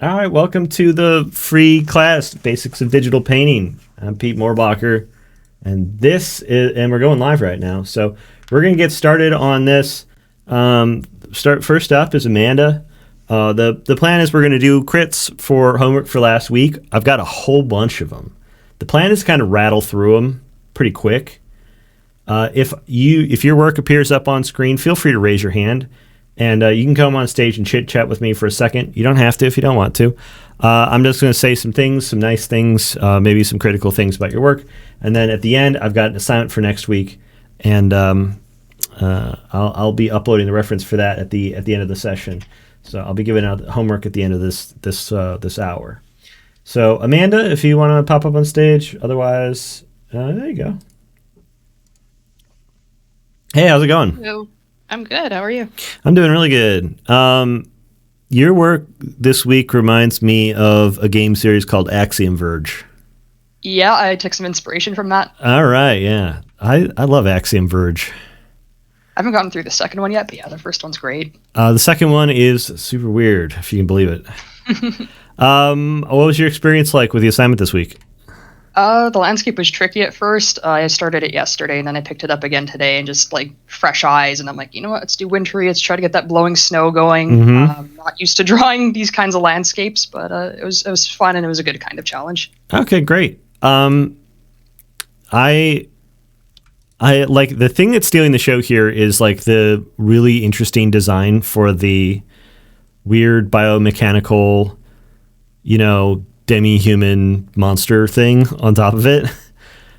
All right, welcome to the free class, Basics of Digital Painting. I'm Pete Moorbacher, and we're going live right now. So we're going to get started on this. First up is Amanda. The plan is we're going to do crits for homework for last week. I've got a whole bunch of them. The plan is kind of rattle through them pretty quick. If your work appears up on screen, feel free to raise your hand. And you can come on stage and chit-chat with me for a second. You don't have to if you don't want to. I'm just going to say some things, some nice things, maybe some critical things about your work. And then at the end, I've got an assignment for next week. And I'll be uploading the reference for that at the end of the session. So I'll be giving out homework at the end of this hour. So Amanda, if you want to pop up on stage. Otherwise, there you go. Hey, how's it going? Hello. I'm good. How are you? I'm doing really good. Your work this week reminds me of a game series called Axiom Verge. Yeah, I took some inspiration from that. All right, yeah. I love Axiom Verge. I haven't gotten through the second one yet, but yeah, the first one's great. The second one is super weird, if you can believe it. What was your experience like with the assignment this week? The landscape was tricky at first. I started it yesterday, and then I picked it up again today, and just like fresh eyes. And I'm like, you know what? Let's do wintry. Let's try to get that blowing snow going. Mm-hmm. I'm not used to drawing these kinds of landscapes, but it was fun, and it was a good kind of challenge. Okay, great. I like the thing that's stealing the show here is like the really interesting design for the weird biomechanical, demi-human monster thing on top of it.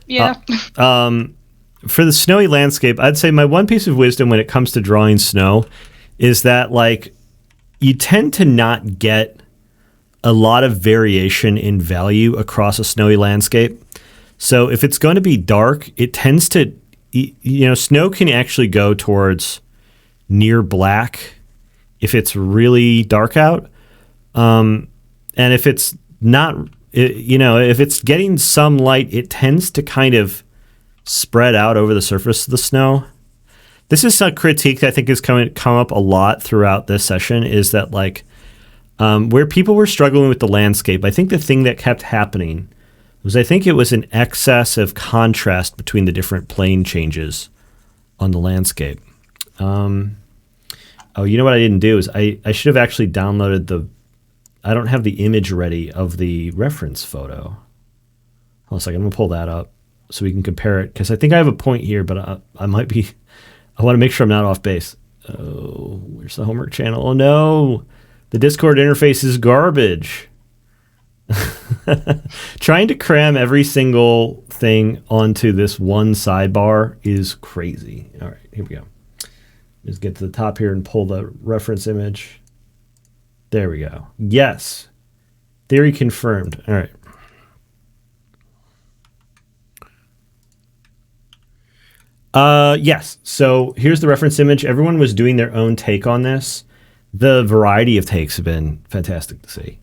Yeah. For the snowy landscape, I'd say my one piece of wisdom when it comes to drawing snow is that like you tend to not get a lot of variation in value across a snowy landscape. So if it's going to be dark, it tends to, snow can actually go towards near black if it's really dark out. And if it's not, if it's getting some light, it tends to kind of spread out over the surface of the snow. This is a critique that I think has come up a lot throughout this session is that like where people were struggling with the landscape, I think the thing that kept happening was I think it was an excess of contrast between the different plane changes on the landscape. You know what I didn't do is I should have actually downloaded I don't have the image ready of the reference photo. Hold on a second, I'm going to pull that up so we can compare it, because I think I have a point here, but I want to make sure I'm not off base. Oh, where's the homework channel? Oh no, the Discord interface is garbage. Trying to cram every single thing onto this one sidebar is crazy. All right, here we go. Just get to the top here and pull the reference image. There we go. Yes. Theory confirmed. All right. Yes. So here's the reference image. Everyone was doing their own take on this. The variety of takes have been fantastic to see.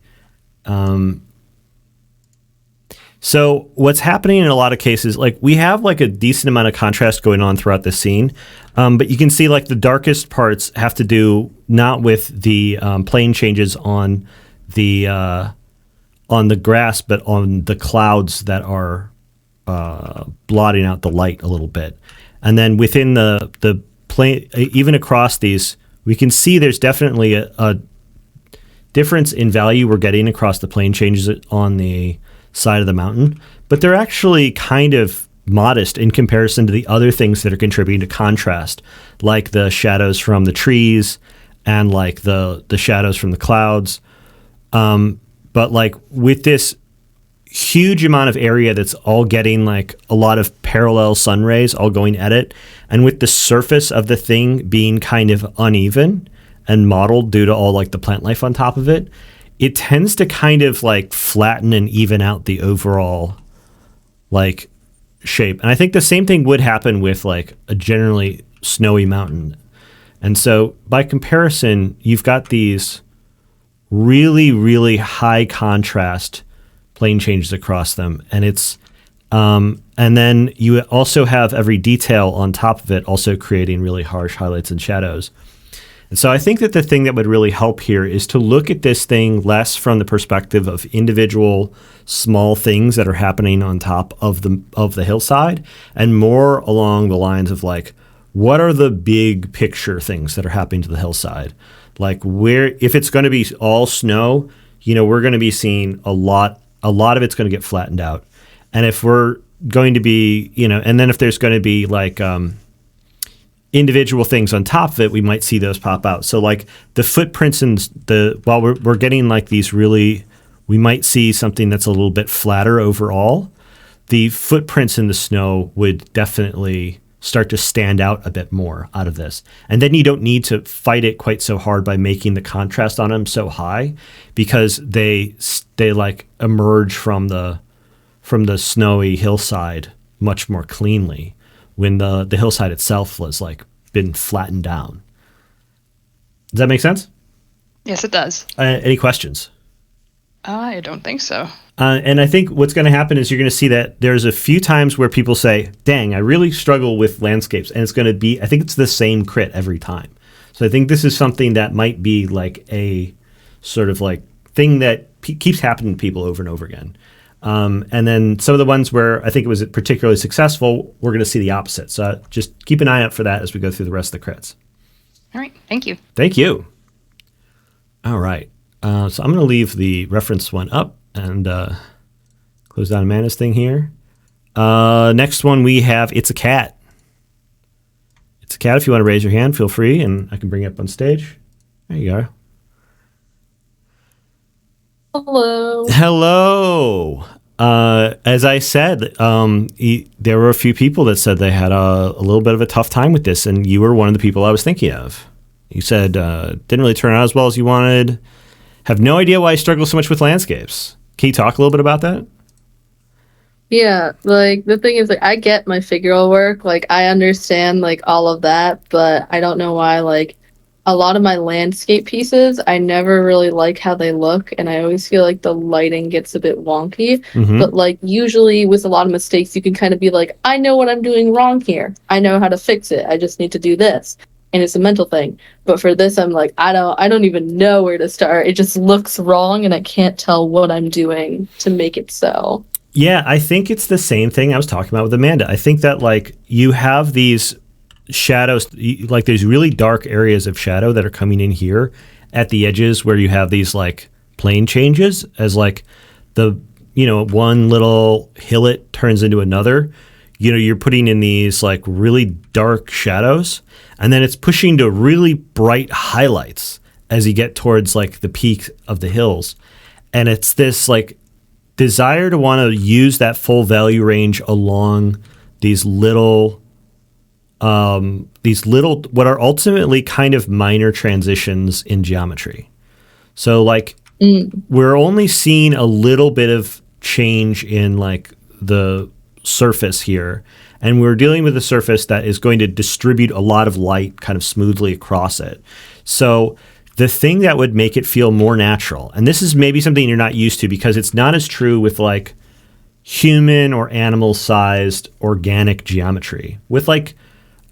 So what's happening in a lot of cases, like we have like a decent amount of contrast going on throughout the scene, but you can see like the darkest parts have to do not with the plane changes on the grass, but on the clouds that are blotting out the light a little bit. And then within the plane, even across these, we can see there's definitely a difference in value we're getting across the plane changes on the side of the mountain, but they're actually kind of modest in comparison to the other things that are contributing to contrast, like the shadows from the trees and like the shadows from the clouds. But like with this huge amount of area that's all getting like a lot of parallel sun rays all going at it, and with the surface of the thing being kind of uneven and mottled due to all like the plant life on top of it, it tends to kind of like flatten and even out the overall like shape. And I think the same thing would happen with like a generally snowy mountain. And so by comparison, you've got these really, really high contrast plane changes across them. And it's, and then you also have every detail on top of it also creating really harsh highlights and shadows. And so I think that the thing that would really help here is to look at this thing less from the perspective of individual small things that are happening on top of the hillside, and more along the lines of like, what are the big picture things that are happening to the hillside? Like where, if it's going to be all snow, we're going to be seeing a lot of it's going to get flattened out. And if we're going to be, and then if there's going to be like, individual things on top of it, we might see those pop out. So like the footprints and while we're getting like these really, we might see something that's a little bit flatter overall. The footprints in the snow would definitely start to stand out a bit more out of this. And then you don't need to fight it quite so hard by making the contrast on them so high, because they like emerge from the snowy hillside much more cleanly, when the hillside itself was like been flattened down. Does that make sense? Yes, it does. Any questions? I don't think so. And I think what's going to happen is you're going to see that there's a few times where people say, dang, I really struggle with landscapes. And it's going to be, I think it's the same crit every time. So I think this is something that might be like a sort of like thing that keeps happening to people over and over again. And then some of the ones where I think it was particularly successful, we're going to see the opposite. So just keep an eye out for that as we go through the rest of the crits. All right. Thank you. Thank you. All right. So I'm going to leave the reference one up and close down Amanda's thing here. Next one we have It's a Cat. It's a Cat. If you want to raise your hand, feel free, and I can bring you up on stage. There you go. Hello. Hello. As I said, there were a few people that said they had a little bit of a tough time with this, and you were one of the people I was thinking of. You said didn't really turn out as well as you wanted. Have no idea why I struggle so much with landscapes. Can you talk a little bit about that? Yeah, like the thing is, like, I get my figural work, like I understand like all of that, but I don't know why like a lot of my landscape pieces, I never really like how they look, and I always feel like the lighting gets a bit wonky. Mm-hmm. But like usually with a lot of mistakes, you can kind of be like, I know what I'm doing wrong here. I know how to fix it. I just need to do this. And it's a mental thing. But for this, I'm like, I don't even know where to start. It just looks wrong, and I can't tell what I'm doing to make it so. Yeah, I think it's the same thing I was talking about with Amanda. I think that like you have these shadows, like there's really dark areas of shadow that are coming in here at the edges where you have these like plane changes as like the, one little hillet turns into another. You're putting in these like really dark shadows, and then it's pushing to really bright highlights as you get towards like the peak of the hills. And it's this like desire to want to use that full value range along these little what are ultimately kind of minor transitions in geometry. So like we're only seeing a little bit of change in like the surface here, and we're dealing with a surface that is going to distribute a lot of light kind of smoothly across it. So the thing that would make it feel more natural, and this is maybe something you're not used to because it's not as true with like human or animal sized organic geometry. With like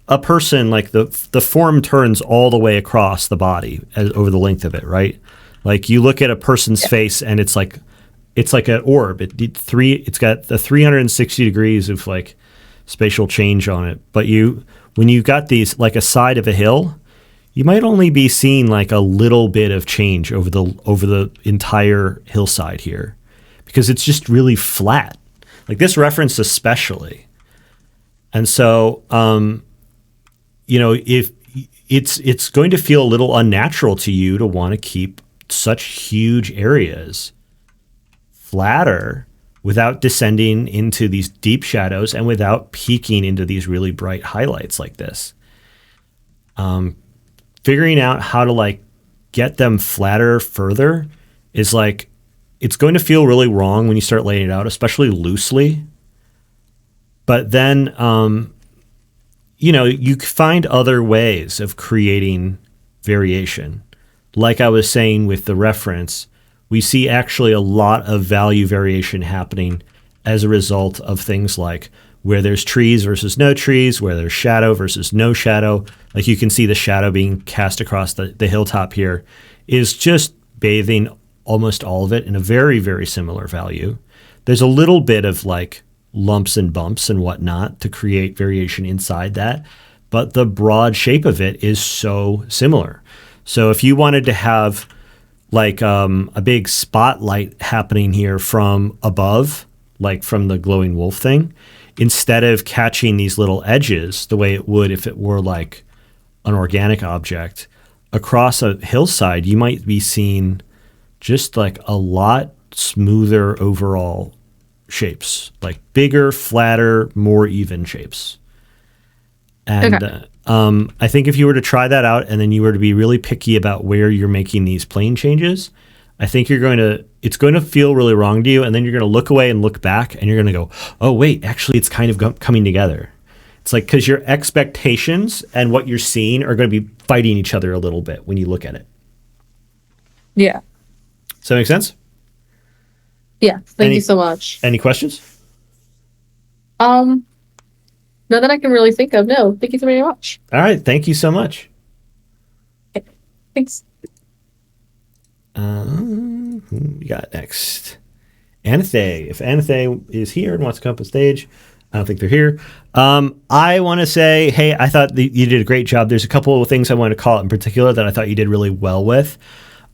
a person, like the form turns all the way across the body over the length of it, right? Like you look at a person's face and it's like an orb. It's got the 360 degrees of like spatial change on it. But when you've got these like a side of a hill, you might only be seeing like a little bit of change over the entire hillside here, because it's just really flat. Like this reference especially. And so if it's going to feel a little unnatural to you to want to keep such huge areas flatter without descending into these deep shadows and without peeking into these really bright highlights like this. Figuring out how to like get them flatter further is like, it's going to feel really wrong when you start laying it out, especially loosely. But then, you find other ways of creating variation. Like I was saying with the reference, we see actually a lot of value variation happening as a result of things like where there's trees versus no trees, where there's shadow versus no shadow. Like you can see the shadow being cast across the hilltop here is just bathing almost all of it in a very, very similar value. There's a little bit of like lumps and bumps and whatnot to create variation inside that, but the broad shape of it is so similar. So if you wanted to have like a big spotlight happening here from above, like from the glowing wolf thing, instead of catching these little edges the way it would if it were like an organic object across a hillside, you might be seeing just like a lot smoother overall shapes, like bigger, flatter, more even shapes. And Okay. I think if you were to try that out and then you were to be really picky about where you're making these plane changes, I think it's going to feel really wrong to you. And then you're going to look away and look back and you're going to go, oh, wait, actually, it's kind of coming together. It's like because your expectations and what you're seeing are going to be fighting each other a little bit when you look at it. Yeah. Does that make sense? Yeah. Thank you so much. Any questions? None that I can really think of. No. Thank you so very much. All right. Thank you so much. Thanks. Who we got next? Anathay. If Anathay is here and wants to come up on stage, I don't think they're here. I want to say, hey, I thought you did a great job. There's a couple of things I want to call out in particular that I thought you did really well with.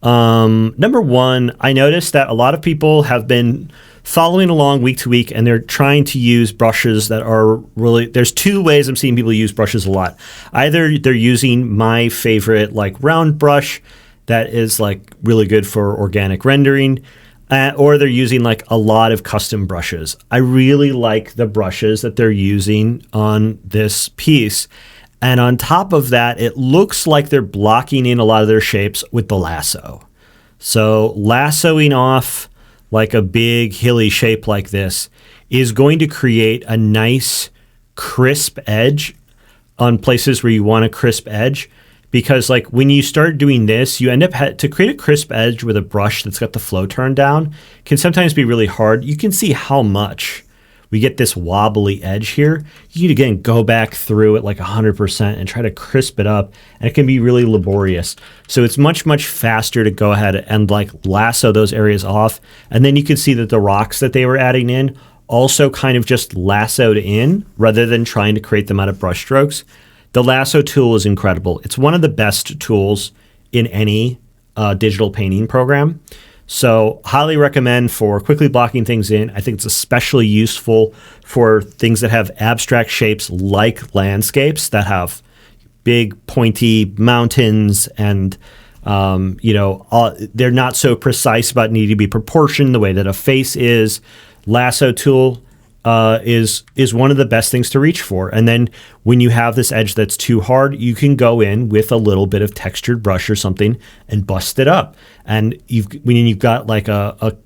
Number one, I noticed that a lot of people have been following along week to week and they're trying to use brushes that are really, there's two ways I'm seeing people use brushes a lot. Either they're using my favorite like round brush that is like really good for organic rendering, or they're using like a lot of custom brushes. I really like the brushes that they're using on this piece. And on top of that, it looks like they're blocking in a lot of their shapes with the lasso. So lassoing off like a big hilly shape like this is going to create a nice crisp edge on places where you want a crisp edge. Because like when you start doing this, you end up to create a crisp edge with a brush that's got the flow turned down can sometimes be really hard. You can see how much we get this wobbly edge here. You need to again go back through it like 100% and try to crisp it up, and it can be really laborious. So it's much, much faster to go ahead and like lasso those areas off. And then you can see that the rocks that they were adding in also kind of just lassoed in rather than trying to create them out of brush strokes. The lasso tool is incredible. It's one of the best tools in any digital painting program. So highly recommend for quickly blocking things in. I think it's especially useful for things that have abstract shapes like landscapes that have big pointy mountains and they're not so precise about needing to be proportioned the way that a face is. Lasso tool is one of the best things to reach for. And then when you have this edge that's too hard, you can go in with a little bit of textured brush or something and bust it up. And when you've got like a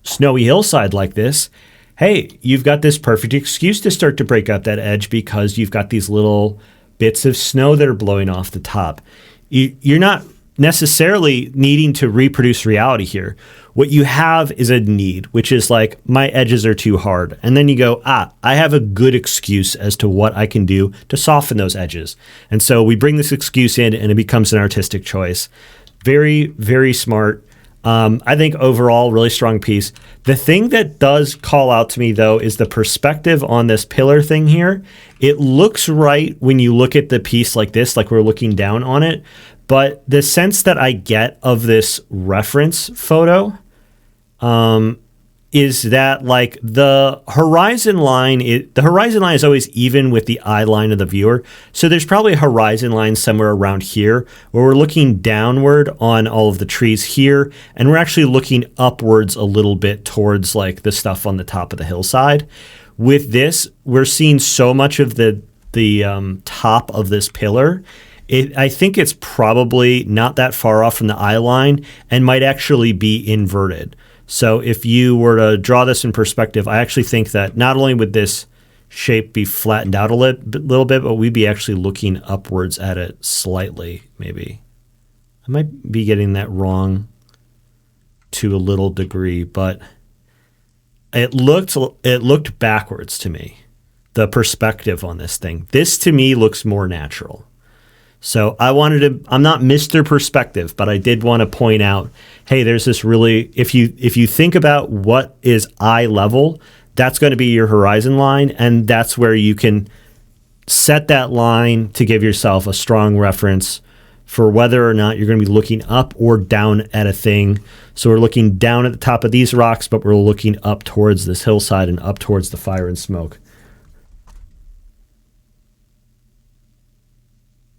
snowy hillside like this, hey, you've got this perfect excuse to start to break out that edge because you've got these little bits of snow that are blowing off the top. You're not necessarily needing to reproduce reality here. What you have is a need, which is like, my edges are too hard. And then you go, I have a good excuse as to what I can do to soften those edges. And so we bring this excuse in and it becomes an artistic choice. Very, very smart. I think overall, really strong piece. The thing that does call out to me, though, is the perspective on this pillar thing here. It looks right when you look at the piece like this, like we're looking down on it. But the sense that I get of this reference photo is that like the horizon line is always even with the eye line of the viewer. So there's probably a horizon line somewhere around here where we're looking downward on all of the trees here. And we're actually looking upwards a little bit towards like the stuff on the top of the hillside. With this, we're seeing so much of the top of this pillar. I think it's probably not that far off from the eye line and might actually be inverted. So if you were to draw this in perspective, I actually think that not only would this shape be flattened out a little bit, but we'd be actually looking upwards at it slightly, maybe. I might be getting that wrong to a little degree, but it looked backwards to me. the perspective on this thing. This to me looks more natural. So I'm not Mr. Perspective, but I did want to point out, hey, there's this really, if you think about what is eye level, that's going to be your horizon line, and that's where you can set that line to give yourself a strong reference for whether or not you're going to be looking up or down at a thing. So we're looking down at the top of these rocks, but we're looking up towards this hillside and up towards the fire and smoke.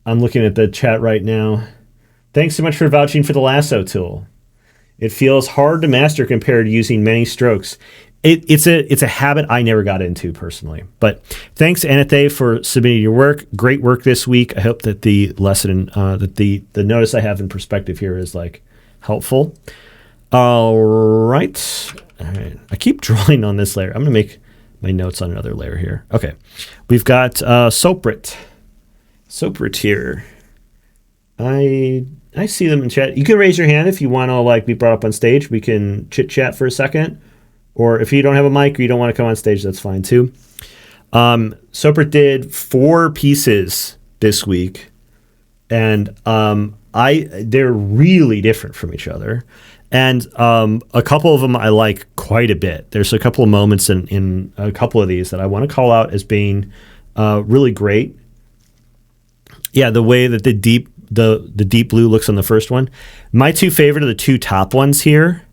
I'm looking at the chat right now. Thanks so much for vouching for the lasso tool. It feels hard to master compared to using many strokes. It's a habit I never got into personally. But thanks, Anathe, for submitting your work. Great work this week. I hope that the lesson, that the notice I have in perspective here is like helpful. All right. I keep drawing on this layer. I'm going to make my notes on another layer here. Okay. We've got Soprit here. I see them in chat. You can raise your hand if you want to like be brought up on stage. We can chit chat for a second. Or if you don't have a mic or you don't want to come on stage, that's fine too. Soprit did 4 pieces this week, and they're really different from each other. And a couple of them I like quite a bit. There's a couple of moments in a couple of these that I want to call out as being really great. Yeah, the way that the deep blue looks on the first one. My 2 favorite are the 2 top ones here.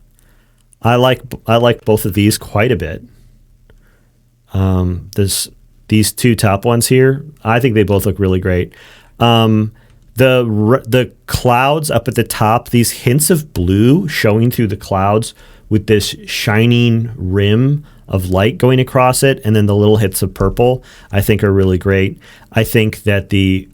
I like both of these quite a bit. There's these 2 top ones here. I think they both look really great. The clouds up at the top, these hints of blue showing through the clouds with this shining rim of light going across it, and then the little hits of purple, I think are really great. I think that the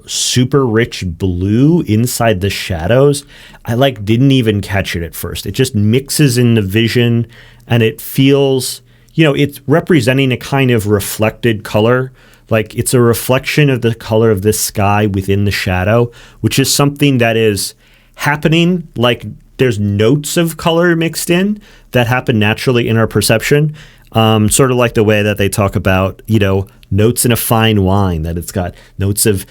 super rich blue inside the shadows, I didn't even catch it at first. It just mixes in the vision, and it feels, it's representing a kind of reflected color. Like it's a reflection of the color of the sky within the shadow, which is something that is happening. Like there's notes of color mixed in that happen naturally in our perception. Sort of like the way that they talk about, notes in a fine wine, that it's got notes of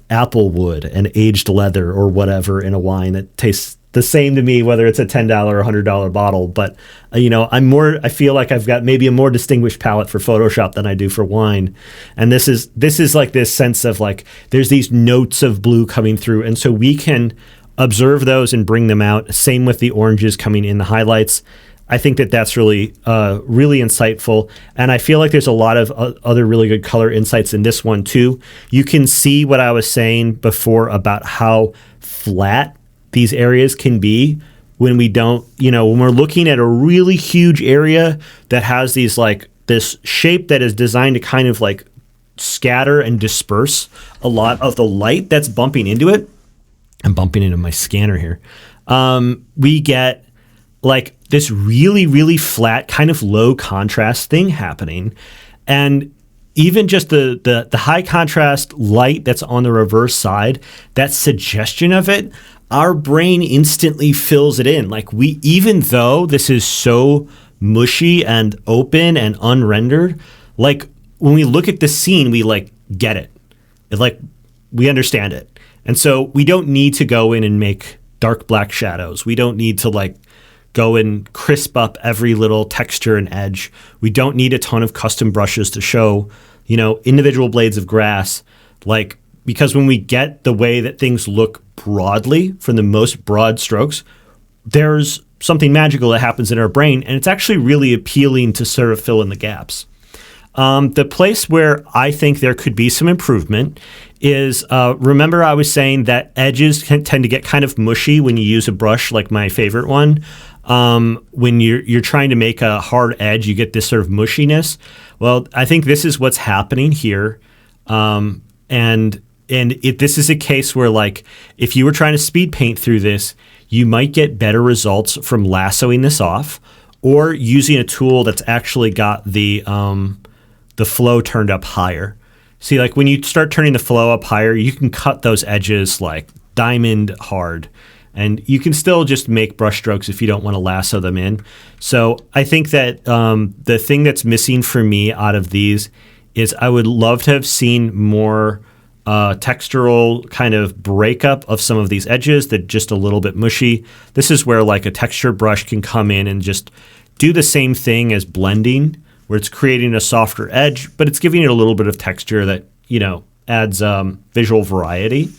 apple wood and aged leather or whatever in a wine that tastes the same to me, whether it's a $10 or $100 bottle. But, I feel like I've got maybe a more distinguished palate for Photoshop than I do for wine. And this is like this sense of like, there's these notes of blue coming through. And so we can observe those and bring them out. Same with the oranges coming in the highlights. I think that that's really, really insightful. And I feel like there's a lot of other really good color insights in this one too. You can see what I was saying before about how flat these areas can be when we don't, when we're looking at a really huge area that has these like this shape that is designed to kind of like scatter and disperse a lot of the light that's bumping into it. I'm bumping into my scanner here. We get like this really, really flat kind of low contrast thing happening. And even just the high contrast light that's on the reverse side, that suggestion of it, our brain instantly fills it in. Like even though this is so mushy and open and unrendered, like when we look at the scene, we like get it. It's like we understand it. And so we don't need to go in and make dark black shadows. We don't need to like go and crisp up every little texture and edge. We don't need a ton of custom brushes to show, individual blades of grass. Like, because when we get the way that things look broadly from the most broad strokes, there's something magical that happens in our brain, and it's actually really appealing to sort of fill in the gaps. The place where I think there could be some improvement is, remember I was saying that edges tend to get kind of mushy when you use a brush like my favorite one. When you're trying to make a hard edge, you get this sort of mushiness. Well, I think this is what's happening here. This is a case where, like, if you were trying to speed paint through this, you might get better results from lassoing this off or using a tool that's actually got the flow turned up higher. See, like when you start turning the flow up higher, you can cut those edges like diamond hard. And you can still just make brush strokes if you don't want to lasso them in. So I think that the thing that's missing for me out of these is I would love to have seen more textural kind of breakup of some of these edges that just a little bit mushy. This is where like a texture brush can come in and just do the same thing as blending, where it's creating a softer edge, but it's giving it a little bit of texture that, adds visual variety.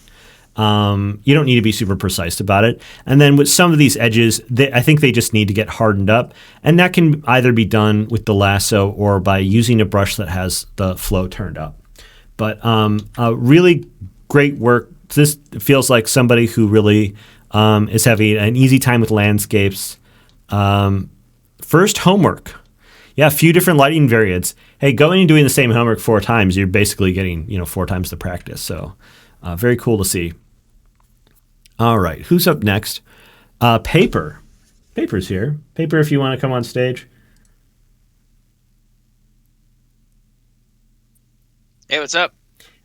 You don't need to be super precise about it. And then with some of these edges, I think they just need to get hardened up. And that can either be done with the lasso or by using a brush that has the flow turned up. But really great work. This feels like somebody who really is having an easy time with landscapes. First, homework. Yeah, a few different lighting variants. Hey, going and doing the same homework 4 times, you're basically getting 4 times the practice. So very cool to see. All right, who's up next? Paper. Paper's here. Paper, if you want to come on stage. Hey, what's up?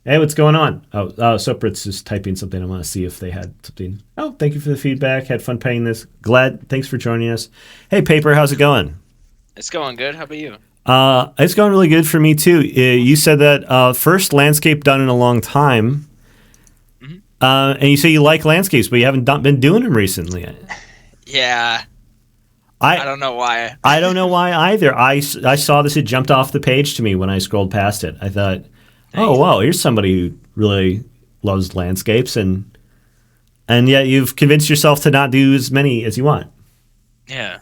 Hey, what's going on? Oh, Sopritz is typing something. I want to see if they had something. Oh, thank you for the feedback. Had fun playing this. Glad. Thanks for joining us. Hey, Paper, how's it going? It's going good. How about you? It's going really good for me, too. You said that first landscape done in a long time. Mhm. And you say you like landscapes, but you haven't been doing them recently. Yeah. I don't know why. I don't know why either. I saw this. It jumped off the page to me when I scrolled past it. I thought, oh, wow, here's somebody who really loves landscapes. And yet you've convinced yourself to not do as many as you want. Yeah.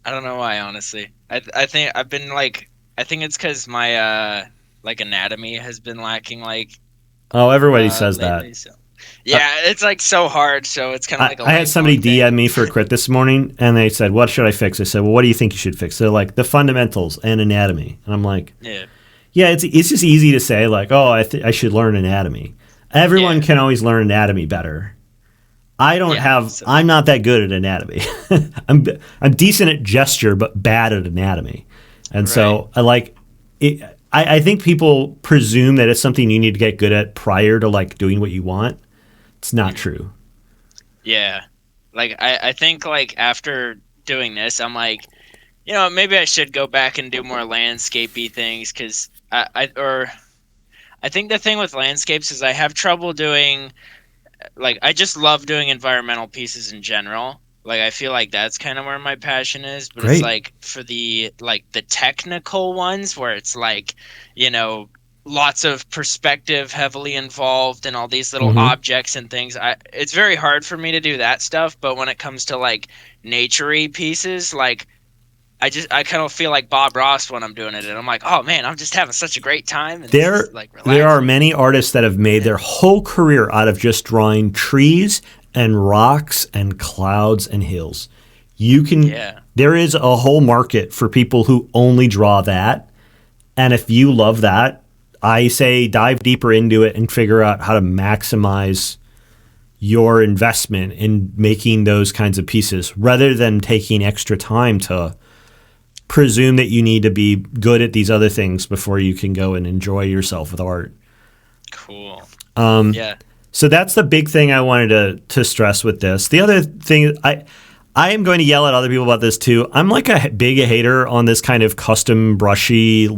I don't know why, honestly. I think I've been I think it's because my anatomy has been lacking Oh, everybody says lately, that. so. Yeah, it's so hard, so it's kind of like a I had somebody lifelong DM me for a crit this morning, and they said, what should I fix? I said, well, what do you think you should fix? They're like, the fundamentals and anatomy. And I'm like, thing. yeah, it's just easy to say, like, oh, I should learn anatomy. Everyone can always learn anatomy better. I'm not that good at anatomy. I'm decent at gesture, but bad at anatomy. And so I like it. I think people presume that it's something you need to get good at prior to doing what you want. It's not true. Yeah. I think after doing this, I'm maybe I should go back and do more landscapey things because I think the thing with landscapes is I have trouble doing I just love doing environmental pieces in general. I feel like that's kind of where my passion is, but Great. it's for the the technical ones where it's lots of perspective heavily involved and all these little objects and things. It's very hard for me to do that stuff, but when it comes to naturey pieces, I kind of feel like Bob Ross when I'm doing it, and I'm like, oh man, I'm just having such a great time. And There are many artists that have made their whole career out of just drawing trees and rocks and clouds and hills. There is a whole market for people who only draw that. And if you love that, I say dive deeper into it and figure out how to maximize your investment in making those kinds of pieces rather than taking extra time to presume that you need to be good at these other things before you can go and enjoy yourself with art. Cool. Yeah. So that's the big thing I wanted to stress with this. The other thing, I am going to yell at other people about this too. I'm a big hater on this kind of custom brushy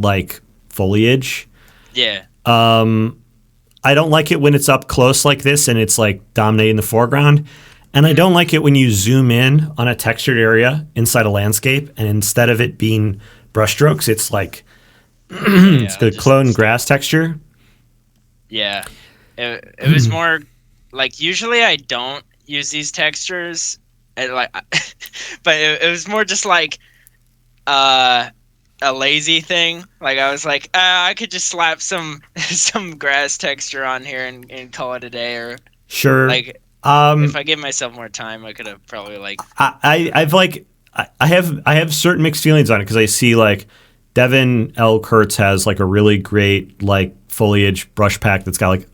foliage. Yeah. I don't like it when it's up close like this and it's dominating the foreground. And I don't like it when you zoom in on a textured area inside a landscape and instead of it being brushstrokes, it's it's the clone grass texture. Yeah. It was more usually I don't use these textures and but it was more just a lazy thing. I was I could just slap some grass texture on here and call it a day, or sure. If I give myself more time, I could have probably I have certain mixed feelings on it because I see Devin L. Kurtz has a really great foliage brush pack that's got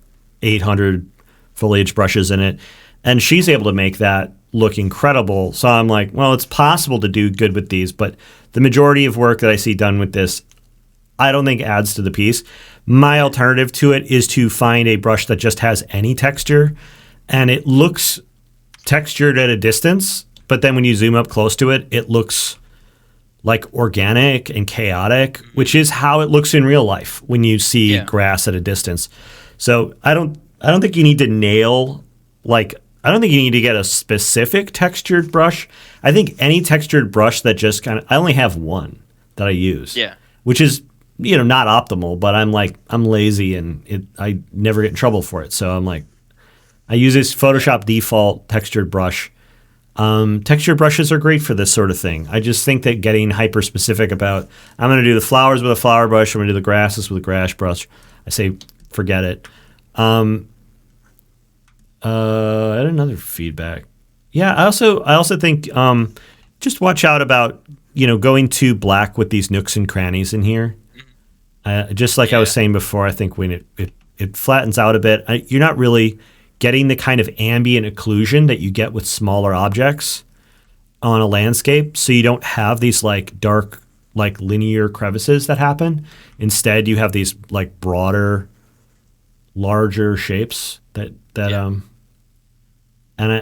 800 foliage brushes in it, and she's able to make that look incredible. So I'm well, it's possible to do good with these, but the majority of work that I see done with this, I don't think adds to the piece. My alternative to it is to find a brush that just has any texture, and it looks textured at a distance, but then when you zoom up close to it, it looks like organic and chaotic, which is how it looks in real life when you see grass at a distance. So I don't think you need to nail, like, I don't think you need to get a specific textured brush. I think any textured brush that just kind of, I only have one that I use. Yeah. Which is, not optimal, but I'm lazy and I never get in trouble for it. So I'm like, I use this Photoshop default textured brush. Texture brushes are great for this sort of thing. I just think that getting hyper specific about, I'm going to do the flowers with a flower brush, I'm going to do the grasses with a grass brush, I say, forget it. I had another feedback. Yeah, I also think just watch out about going too black with these nooks and crannies in here. Just like I was saying before, I think when it flattens out a bit, you're not really getting the kind of ambient occlusion that you get with smaller objects on a landscape. So you don't have these like dark, like linear crevices that happen. Instead, you have these like broader, larger shapes that and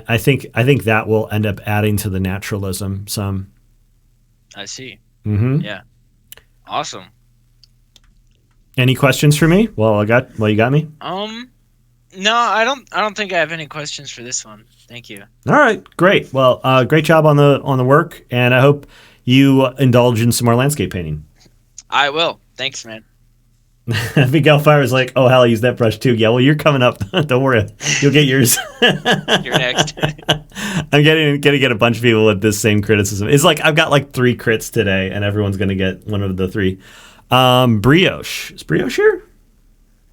I think that will end up adding to the naturalism some. I see. Mm-hmm. Yeah. Awesome. Any questions for me? Well, you got me. No, I don't think I have any questions for this one. Thank you. All right, great. Well, great job on the work, and I hope you indulge in some more landscape painting. I will. Thanks, man. I think Elfire is like, oh, hell, I use that brush too. Yeah, well, you're coming up. Don't worry. You'll get yours. You're next. I'm gonna get a bunch of people with this same criticism. It's like I've got like 3 crits today, and everyone's going to get one of the 3. Brioche. Is Brioche here?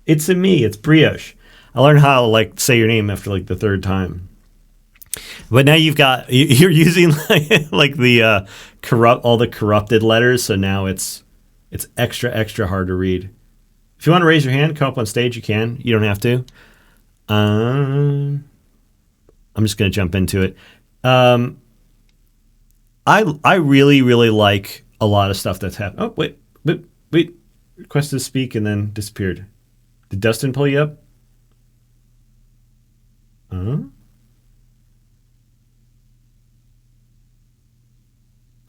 It's a me. It's Brioche. I learned how to like say your name after like the 3rd time. But now you're using like the all the corrupted letters, so now it's extra hard to read. If you want to raise your hand, come up on stage, you can. You don't have to. I'm just going to jump into it. I really like a lot of stuff that's happened. Oh, wait. Request to speak and then disappeared. Did Dustin pull you up? I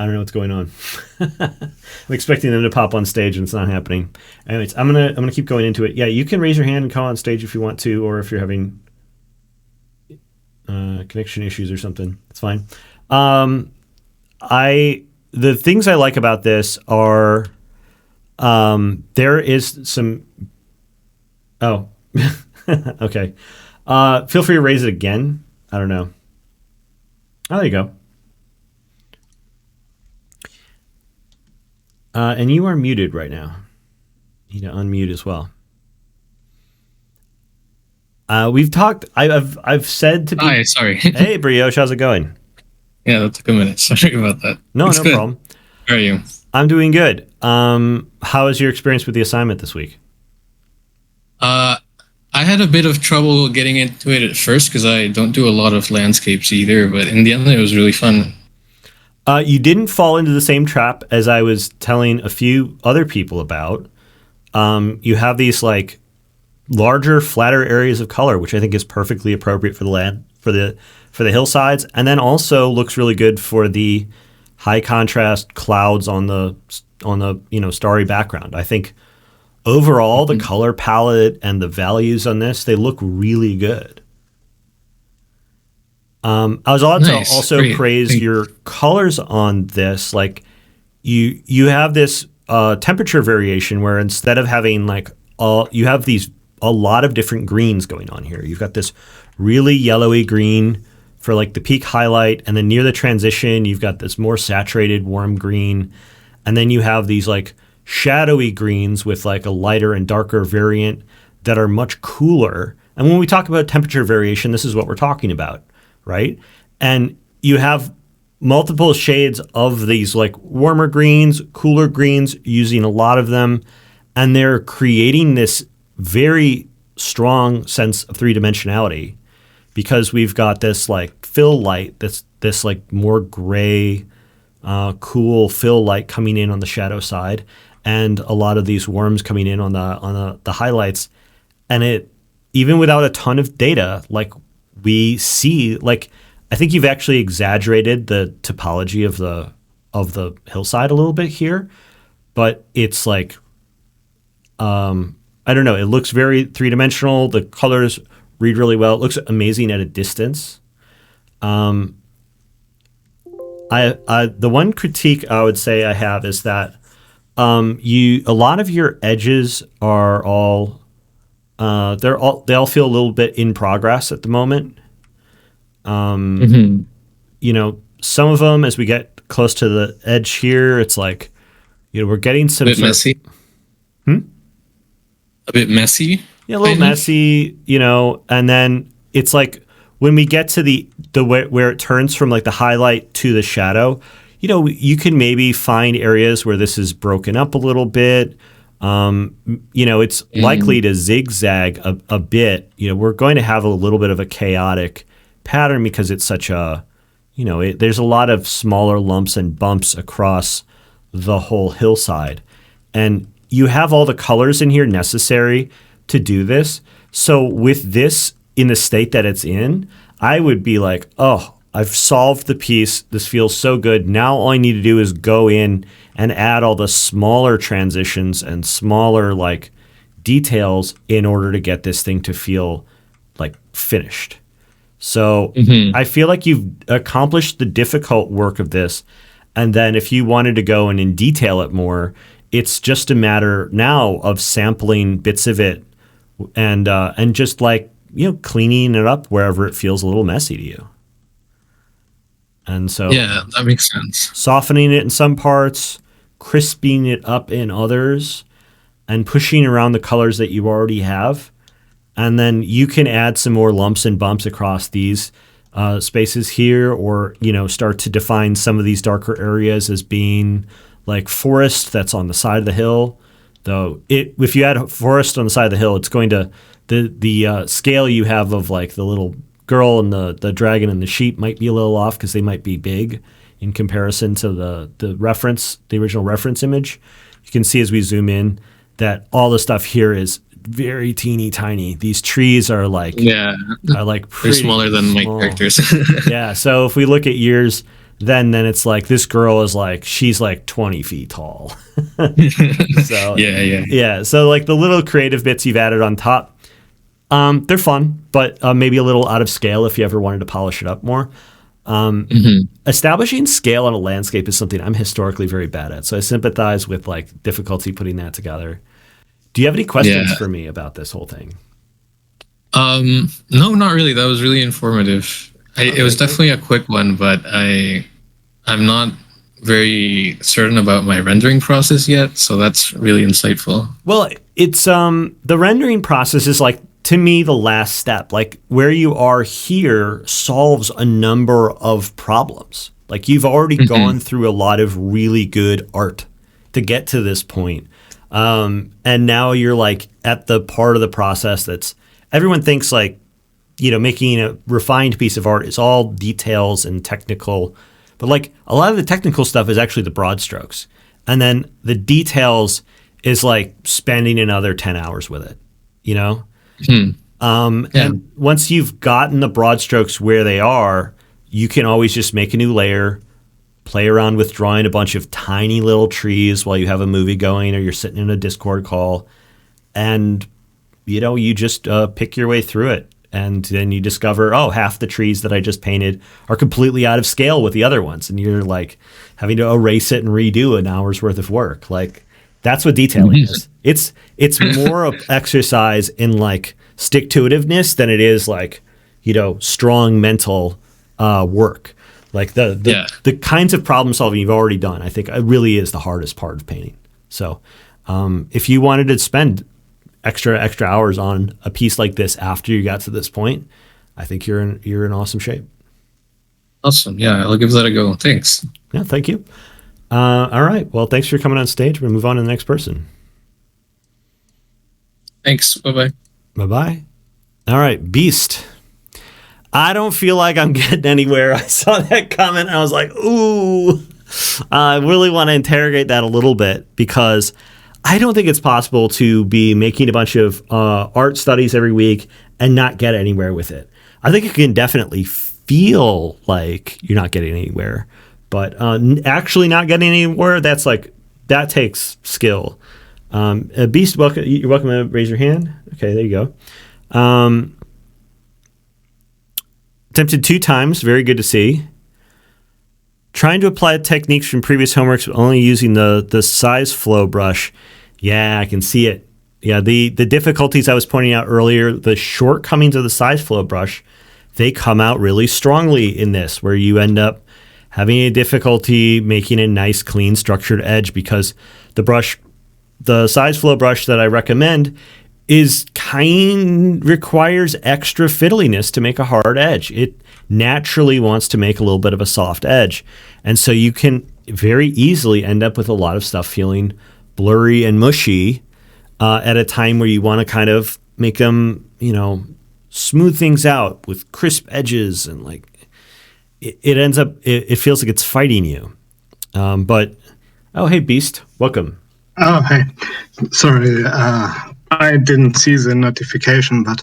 don't know what's going on. I'm expecting them to pop on stage and it's not happening. Anyways, I'm gonna keep going into it. Yeah, you can raise your hand and come on stage if you want to, or if you're having connection issues or something. It's fine. The things I like about this are there is some. Oh, okay. Feel free to raise it again. I don't know. Oh, there you go. And you are muted right now. You need to unmute as well. We've talked. I've said to people. Hi, sorry. Hey, Brioche, how's it going? Yeah, that took a minute. Sorry about that. No Good. problem. How are you? I'm doing good. How was your experience with the assignment this week? I had a bit of trouble getting into it at first because I don't do a lot of landscapes either, but in the end it was really fun. You didn't fall into the same trap as I was telling a few other people about. You have these like larger, flatter areas of color, which I think is perfectly appropriate for the land, for the hillsides, and then also looks really good for the high contrast clouds on the starry background. I think overall the color palette and the values on this, they look really good. I was allowed to also praise your colors on this. Like you have this temperature variation where instead of having you have a lot of different greens going on here. You've got this really yellowy green for like the peak highlight, and then near the transition, you've got this more saturated warm green, and then you have these like shadowy greens with like a lighter and darker variant that are much cooler. And when we talk about temperature variation, this is what we're talking about. Right? And you have multiple shades of these like warmer greens, cooler greens, using a lot of them. And they're creating this very strong sense of 3-dimensionality because we've got this like fill light, this like more gray, cool fill light coming in on the shadow side, and a lot of these worms coming in on the highlights. And it, even without a ton of data, like we see, like I think you've actually exaggerated the topology of the hillside a little bit here, but it's like, I don't know. It looks very three-dimensional. The colors read really well. It looks amazing at a distance. The one critique I would say I have is that a lot of your edges are all they all feel a little bit in progress at the moment. You know, some of them, as we get close to the edge here, it's like, you know, we're getting some A bit messy. A bit messy. Yeah, a little messy, you know, and then it's like when we get to the where it turns from like the highlight to the shadow, you know, you can maybe find areas where this is broken up a little bit. You know, it's likely to zigzag a bit. You know, we're going to have a little bit of a chaotic pattern because it's such a, you know, there's a lot of smaller lumps and bumps across the whole hillside. And you have all the colors in here necessary to do this. So with this in the state that it's in, I would be like, oh, I've solved the piece. This feels so good. Now all I need to do is go in and add all the smaller transitions and smaller like details in order to get this thing to feel like finished. So I feel like you've accomplished the difficult work of this. And then if you wanted to go in and detail it more, it's just a matter now of sampling bits of it and just like, you know, cleaning it up wherever it feels a little messy to you. And so Yeah, that makes sense. softening it in some parts, crisping it up in others, and pushing around the colors that you already have. And then you can add some more lumps and bumps across these spaces here, or, you know, start to define some of these darker areas as being like forest that's on the side of the hill. Though if you add forest on the side of the hill, it's going to, the scale you have of like the little girl and the dragon and the sheep might be a little off because they might be big in comparison to the original reference image. You can see as we zoom in that all the stuff here is very teeny tiny. These trees are like They're pretty smaller than my small. characters. Yeah, so if we look at years, then it's like this girl is like, she's like 20 feet tall. So yeah. So like the little creative bits you've added on top, they're fun, but maybe a little out of scale if you ever wanted to polish it up more. Establishing scale on a landscape is something I'm historically very bad at. So I sympathize with like difficulty putting that together. Do you have any questions for me about this whole thing? No, not really. That was really informative. It was definitely a quick one, but I'm not very certain about my rendering process yet, so that's really insightful. Well, it's the rendering process is like, to me, the last step. Like where you are here solves a number of problems. Like you've already gone through a lot of really good art to get to this point. And now you're like at the part of the process that's, everyone thinks like, you know, making a refined piece of art is all details and technical, but like a lot of the technical stuff is actually the broad strokes. And then the details is like spending another 10 hours with it, you know? And once you've gotten the broad strokes where they are, you can always just make a new layer, play around with drawing a bunch of tiny little trees while you have a movie going or you're sitting in a Discord call. And, you know, you just pick your way through it. And then you discover, oh, half the trees that I just painted are completely out of scale with the other ones. And you're like having to erase it and redo an hour's worth of work. Like that's what detailing is. It's more of exercise in like stick-to-itiveness than it is like, you know, strong mental work. Like the kinds of problem solving you've already done, I think it really is the hardest part of painting. So if you wanted to spend extra hours on a piece like this after you got to this point, I think you're in awesome shape. Awesome. Yeah, I'll give that a go. Thanks. Yeah, thank you. All right. Well, thanks for coming on stage. We'll move on to the next person. Thanks. Bye-bye. Bye-bye. All right, Beast. I don't feel like I'm getting anywhere. I saw that comment and I was like, ooh. I really want to interrogate that a little bit because I don't think it's possible to be making a bunch of art studies every week and not get anywhere with it. I think you can definitely feel like you're not getting anywhere. But actually not getting anywhere, that takes skill. Beast, welcome. You're welcome to raise your hand. Okay, there you go. Attempted 2 times. Very good to see. Trying to apply techniques from previous homeworks, but only using the size flow brush. Yeah, I can see it. Yeah, the difficulties I was pointing out earlier, the shortcomings of the size flow brush, they come out really strongly in this, where you end up having a difficulty making a nice, clean, structured edge because the size flow brush that I recommend requires extra fiddliness to make a hard edge. It naturally wants to make a little bit of a soft edge. And so you can very easily end up with a lot of stuff feeling blurry and mushy at a time where you want to kind of make them, smooth things out with crisp edges, and it ends up, it feels like it's fighting you. Oh, hey, Beast, welcome. Oh, hey. Sorry, I didn't see the notification, but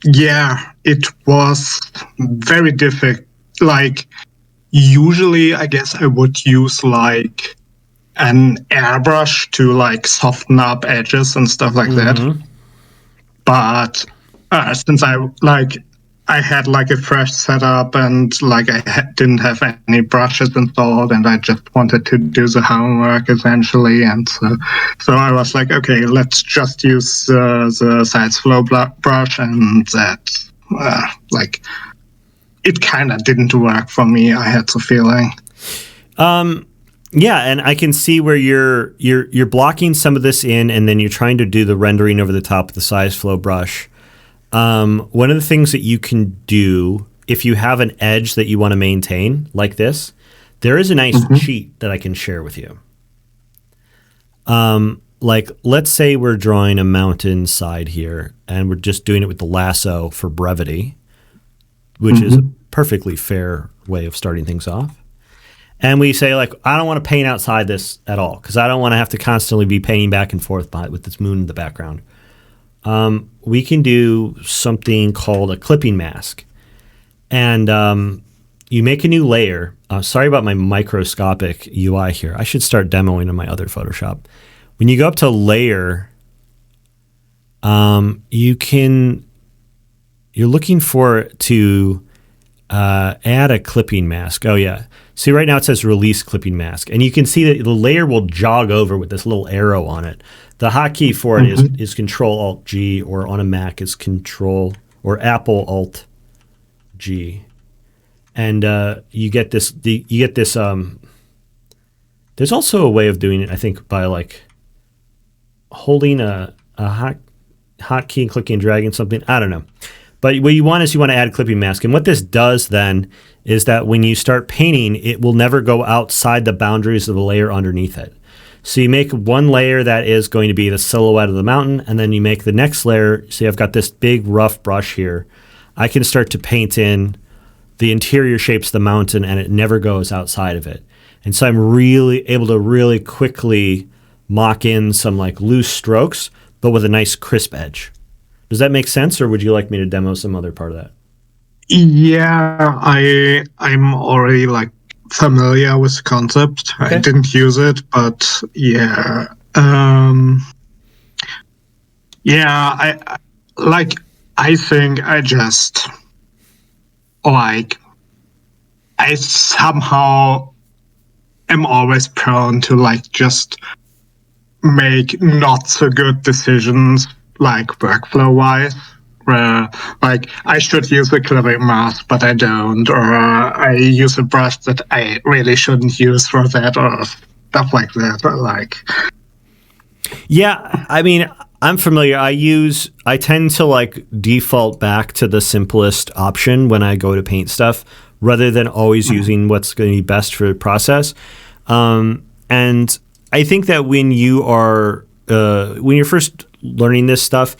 yeah, it was very difficult. Usually, I guess I would use an airbrush to soften up edges and stuff like that. But since I had a fresh setup and didn't have any brushes installed, and I just wanted to do the homework essentially, and so I was like, okay, let's just use the size flow brush, and that it kind of didn't work for me. I had the feeling. Yeah, and I can see where you're blocking some of this in, and then you're trying to do the rendering over the top of the size flow brush. One of the things that you can do if you have an edge that you want to maintain like this, there is a nice cheat that I can share with you. Let's say we're drawing a mountain side here and we're just doing it with the lasso for brevity, which is a perfectly fair way of starting things off. And we say I don't want to paint outside this at all because I don't want to have to constantly be painting back and forth with this moon in the background. We can do something called a clipping mask. And you make a new layer. Sorry about my microscopic UI here. I should start demoing in my other Photoshop. When you go up to layer, you're looking to add a clipping mask. Oh, yeah. See, right now it says release clipping mask. And you can see that the layer will jog over with this little arrow on it. The hotkey for it is Control-Alt-G, or on a Mac is Control, or Apple Alt-G. And you get this. There's also a way of doing it, I think, by holding a hotkey and clicking and dragging something. I don't know. But what you want to add a clipping mask. And what this does then is that when you start painting, it will never go outside the boundaries of the layer underneath it. So you make one layer that is going to be the silhouette of the mountain, and then you make the next layer. See, I've got this big rough brush here. I can start to paint in the interior shapes of the mountain, and it never goes outside of it. And so I'm really able to really quickly mock in some loose strokes, but with a nice crisp edge. Does that make sense, or would you like me to demo some other part of that? Yeah, I'm already familiar with the concept. Okay. I didn't use it, but yeah. I think I just I somehow am always prone to just make not so good decisions workflow wise, where I should use a clipping mask but I don't, or I use a brush that I really shouldn't use for that, or stuff like that. Yeah, I mean, I'm familiar. I tend to default back to the simplest option when I go to paint stuff, rather than always using what's going to be best for the process. And I think that when you're first learning this stuff,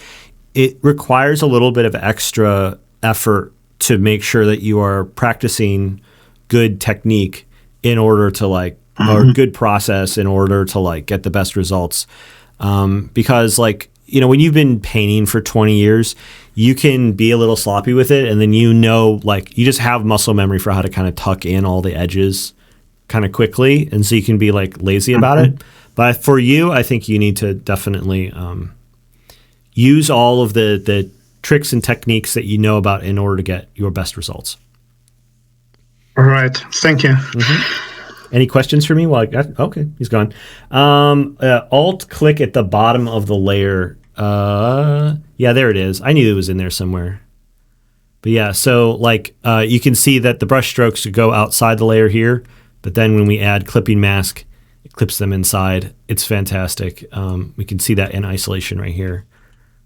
it requires a little bit of extra effort to make sure that you are practicing good technique in order to or good process in order to get the best results. Because when you've been painting for 20 years, you can be a little sloppy with it, and then like you just have muscle memory for how to kind of tuck in all the edges kind of quickly, and so you can be like lazy about it. But for you, I think you need to definitely use all of the tricks and techniques that you know about in order to get your best results. All right. Thank you. Any questions for me? Okay, he's gone. Alt click at the bottom of the layer. Yeah, there it is. I knew it was in there somewhere. But yeah, so like you can see that the brush strokes go outside the layer here, but then when we add clipping mask, it clips them inside. It's fantastic. We can see that in isolation right here.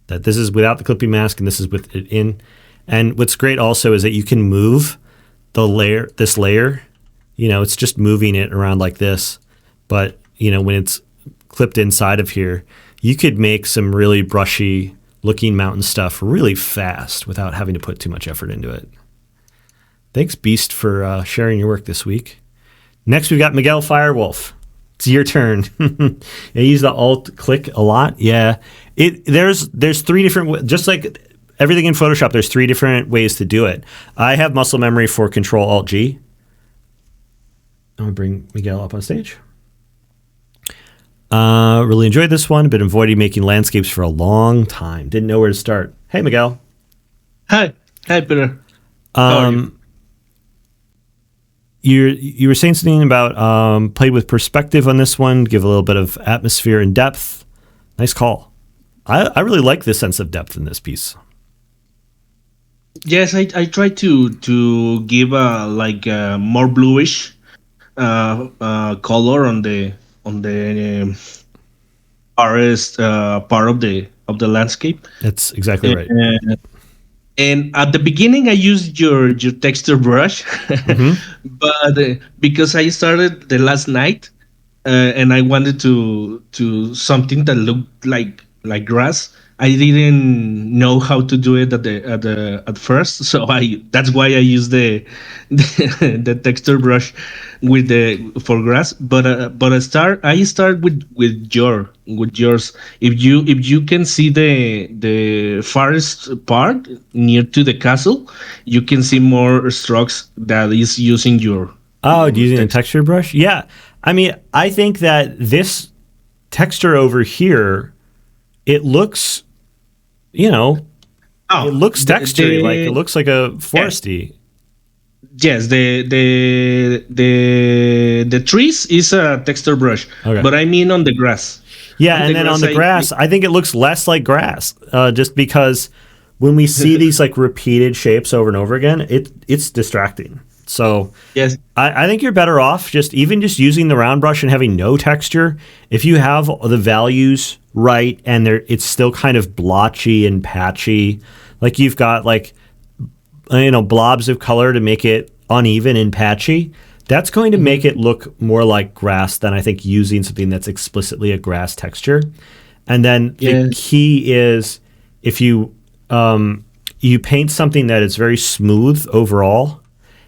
That this is without the clipping mask and this is with it in. And what's great also is that you can move this layer. It's just moving it around like this. But, when it's clipped inside of here, you could make some really brushy looking mountain stuff really fast without having to put too much effort into it. Thanks, Beast, for sharing your work this week. Next, we've got Miguel Firewolf. It's your turn. I use the Alt click a lot. Yeah, there's 3 different, just like everything in Photoshop, there's 3 different ways to do it. I have muscle memory for Control Alt G. I'm gonna bring Miguel up on stage. Really enjoyed this one. Been avoiding making landscapes for a long time. Didn't know where to start. Hey, Miguel. Hi, Peter. How are you? You were saying something about played with perspective on this one, give a little bit of atmosphere and depth. Nice call. I really like the sense of depth in this piece. Yes, I try to give a more bluish color on the forest part of the landscape. That's exactly right. And at the beginning, I used your texture brush, but because I started the last night, and I wanted to something that looked like grass. I didn't know how to do it at first, so that's why I use the texture brush for grass. But I start with yours. If you can see the forest part near to the castle, you can see more strokes that is using your. Oh, using a texture brush? Yeah. I mean, I think that this texture over here, it looks, it looks textured, like it looks like a foresty. Yes, the trees is a texture brush, okay. But I mean on the grass. Yeah, and then on the grass, I think it looks less like grass, just because when we see these like repeated shapes over and over again, it's distracting. So yes, I think you're better off just using the round brush and having no texture. If you have the values right and it's still kind of blotchy and patchy, like you've got like blobs of color to make it uneven and patchy, that's going to make it look more like grass than I think using something that's explicitly a grass texture. And then the key is if you paint something that is very smooth overall,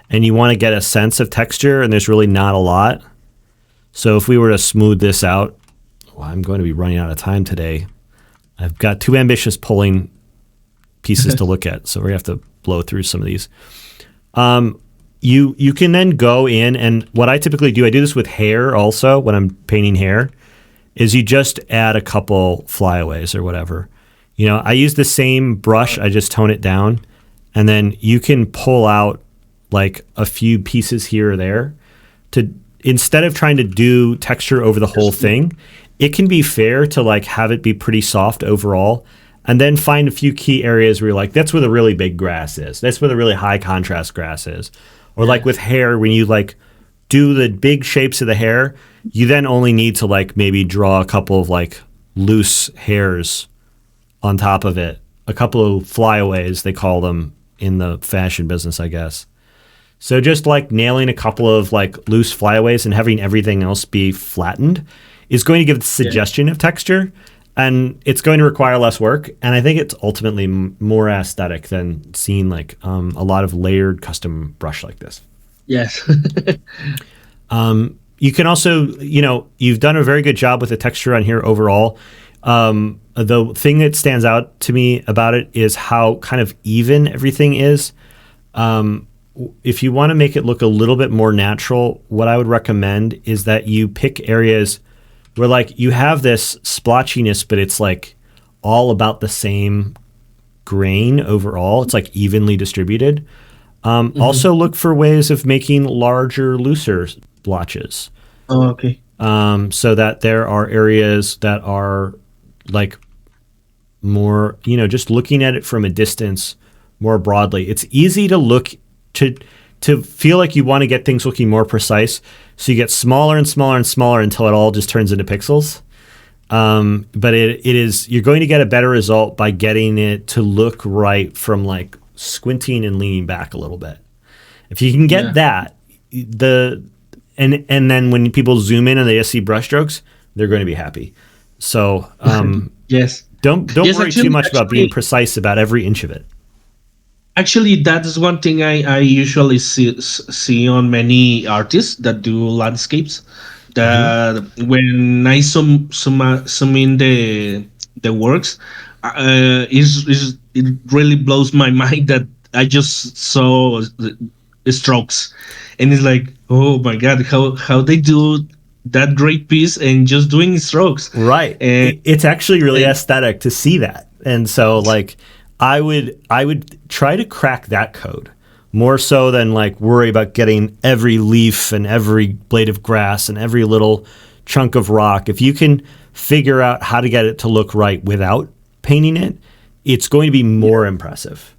and you want to get a sense of texture, and there's really not a lot. So if we were to smooth this out, I'm going to be running out of time today. I've got 2 ambitious pulling pieces to look at, so we're going to have to blow through some of these. You can then go in, and what I typically do, I do this with hair also when I'm painting hair, is you just add a couple flyaways or whatever. I use the same brush, I just tone it down, and then you can pull out like a few pieces here or there to, instead of trying to do texture over the whole thing, it can be fair to like have it be pretty soft overall, and then find a few key areas where you're like, that's where the really big grass is. That's where the really high contrast grass is. Or like with hair, when you like do the big shapes of the hair, you then only need to like maybe draw a couple of like loose hairs on top of it. A couple of flyaways, they call them in the fashion business, I guess. So just like nailing a couple of like loose flyaways and having everything else be flattened is going to give the suggestion of texture, and it's going to require less work. And I think it's ultimately more aesthetic than seeing like a lot of layered custom brush like this. Yes. You can also, you've done a very good job with the texture on here overall. The thing that stands out to me about it is how kind of even everything is. If you want to make it look a little bit more natural, what I would recommend is that you pick areas where like you have this splotchiness, but it's like all about the same grain overall. It's like evenly distributed. Also look for ways of making larger, looser blotches. Oh, okay. So that there are areas that are like more, just looking at it from a distance more broadly. It's easy to look to feel like you want to get things looking more precise. So you get smaller and smaller and smaller until it all just turns into pixels. But you're going to get a better result by getting it to look right from like squinting and leaning back a little bit. If you can get that, and then when people zoom in and they just see brushstrokes, they're going to be happy. So yes, don't worry too much about being precise about every inch of it. Actually, that is one thing I usually see on many artists that do landscapes. That when I zoom in the works, it really blows my mind that I just saw the strokes, and it's like, oh my god, how they do that great piece and just doing strokes. Right, and it's actually really aesthetic to see that, and so like. I would try to crack that code more so than like worry about getting every leaf and every blade of grass and every little chunk of rock. If you can figure out how to get it to look right without painting it, it's going to be more impressive.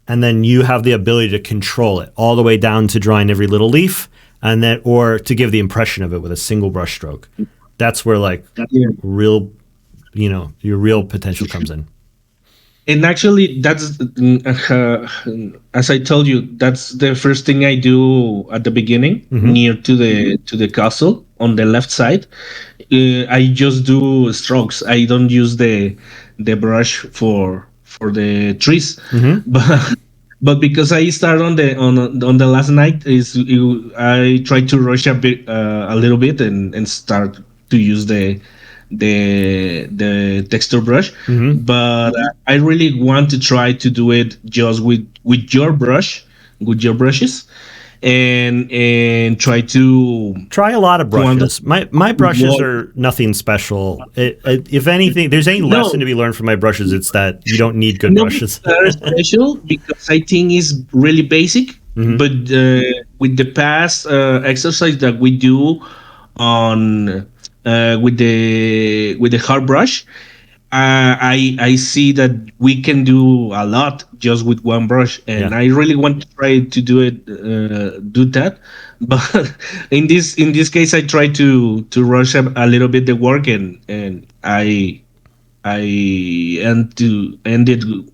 And then you have the ability to control it all the way down to drawing every little leaf or to give the impression of it with a single brush stroke. That's where like your real potential comes in. And actually, that's as I told you, that's the first thing I do at the beginning, near to the castle on the left side. I just do strokes. I don't use the brush for the trees, but because I start on the last night, I try to rush a little bit and start to use the texture brush, but I really want to try to do it just with your brushes, and try a lot of brushes. My brushes are nothing special. If anything, there's any lesson to be learned from my brushes, it's that you don't need good brushes. They're special because I think it's really basic, but with the past exercise that we do on with the hard brush, I see that we can do a lot just with one brush, and I really want to try to do that. But in this case, I try to rush up a little bit the work, and I ended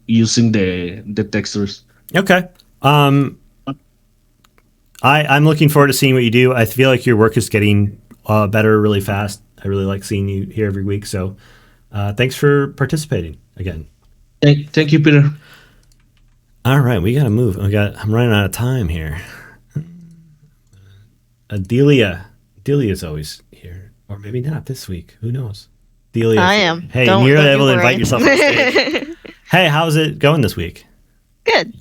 using the textures. Okay. I'm looking forward to seeing what you do. I feel like your work is getting better really fast. I really like seeing you here every week. So thanks for participating again. Thank you, Peter. All right, we got to move. I'm running out of time here. Delia's always here. Or maybe not this week. Who knows? Delia. I am. Hey, you're able to invite yourself on stage. Hey, how's it going this week? Good.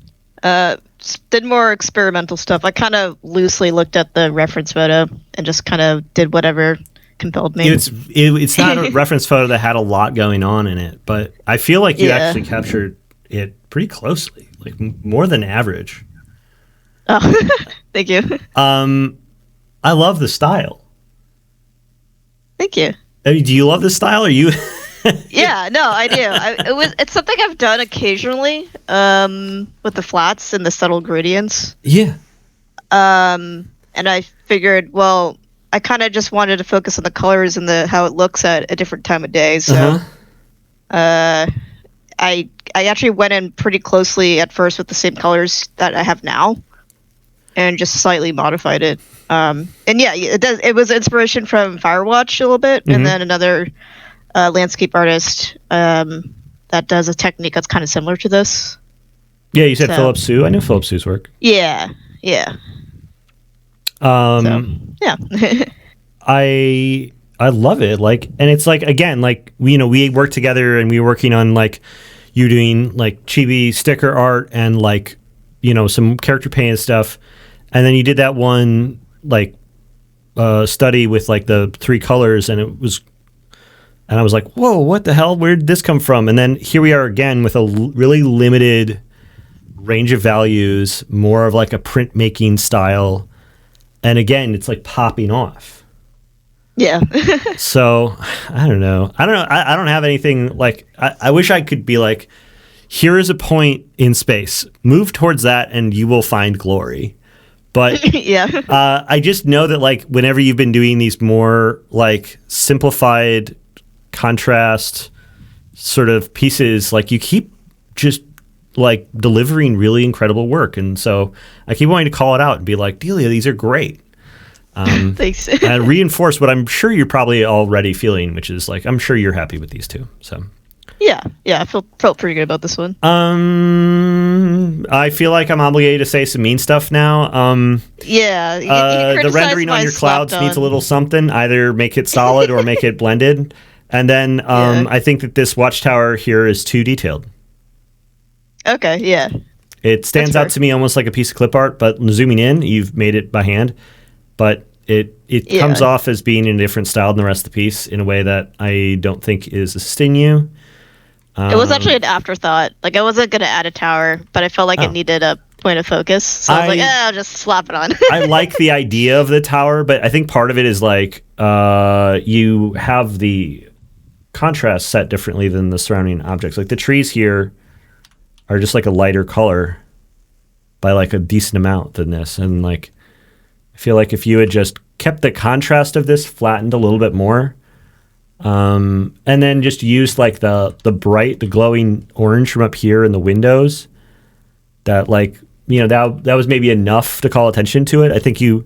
Did more experimental stuff. I kind of loosely looked at the reference photo and just kind of did whatever compelled me. It's not a reference photo that had a lot going on in it, but I feel like you actually captured it pretty closely, like more than average. Oh, thank you. I love the style. Thank you. I mean, do you love the style? Or you? Yeah, no, I do. It's something I've done occasionally with the flats and the subtle gradients. Yeah. And I figured, well, I kind of just wanted to focus on the colors and how it looks at a different time of day. So, I actually went in pretty closely at first with the same colors that I have now, and just slightly modified it. And yeah, it was inspiration from Firewatch a little bit, and then another landscape artist that does a technique that's kind of similar to this. Yeah, you said Philip Sue. I know Philip Sue's work. Yeah. Yeah. I I love it. Like, and it's like, again, like, we work together and we were working on like you doing like chibi sticker art and like, some character paint and stuff. And then you did that one like study with like the 3 colors, and I was like, whoa, what the hell? Where did this come from? And then here we are again with a really limited range of values, more of like a printmaking style. And again, it's like popping off. Yeah. So I don't know. I don't have anything like, I wish I could be like, here is a point in space. Move towards that and you will find glory. But yeah. I just know that like whenever you've been doing these more like simplified contrast sort of pieces, like you keep just like delivering really incredible work. And so I keep wanting to call it out and be like, Delia, these are great. Thanks. And reinforce what I'm sure you're probably already feeling, which is like, I'm sure you're happy with these two. So yeah, I felt pretty good about this one. I feel like I'm obligated to say some mean stuff now. Yeah, the rendering on your clouds needs a little something. Either make it solid or make it blended. And then I think that this watchtower here is too detailed. Okay, yeah. It stands out to me almost like a piece of clip art, but zooming in, you've made it by hand. But it comes off as being in a different style than the rest of the piece in a way that I don't think is assisting you. It was actually an afterthought. Like, I wasn't going to add a tower, but I felt like it needed a point of focus. So I was like, I'll just slap it on. I like the idea of the tower, but I think part of it is like you have the contrast set differently than the surrounding objects. Like the trees here are just like a lighter color by like a decent amount than this. And like, I feel like if you had just kept the contrast of this flattened a little bit more, and then just used like the glowing orange from up here in the windows, that like, that was maybe enough to call attention to it. I think your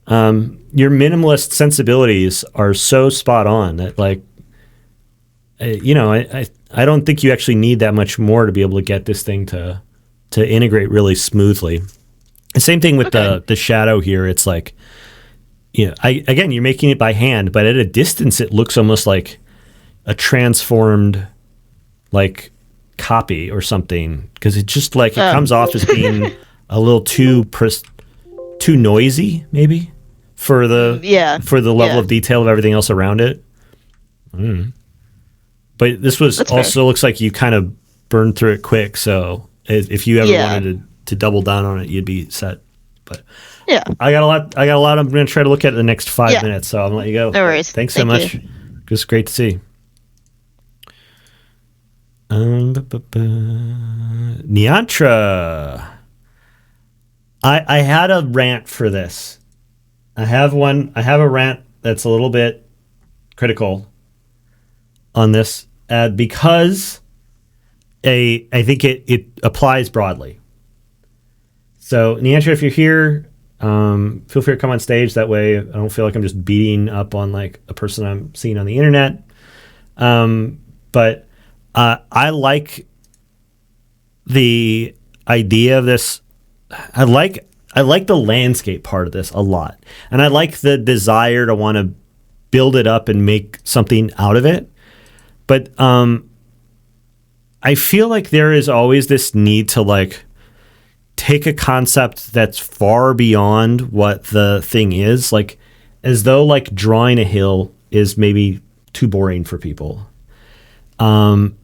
minimalist sensibilities are so spot on that like, I don't think you actually need that much more to be able to get this thing to integrate really smoothly. The same thing with the shadow here. It's like, again, you're making it by hand, but at a distance, it looks almost like a transformed, like, copy or something, because it just like it comes off as being a little too noisy, maybe for the level of detail of everything else around it. But this was also looks like you kind of burned through it quick. So if you ever wanted to double down on it, you'd be set. But yeah, I got a lot. I'm going to try to look at it the next 5 minutes. So I'm going to let you go. No worries. Thanks so much. Just great to see. Niantra. I had a rant for this. I have a rant that's a little bit critical on this because I think it applies broadly. So Niantra, if you're here, feel free to come on stage. That way I don't feel like I'm just beating up on like a person I'm seeing on the internet. But I like the idea of this. I like the landscape part of this a lot. And I like the desire to want to build it up and make something out of it. But I feel like there is always this need to like take a concept that's far beyond what the thing is, like as though like drawing a hill is maybe too boring for people. And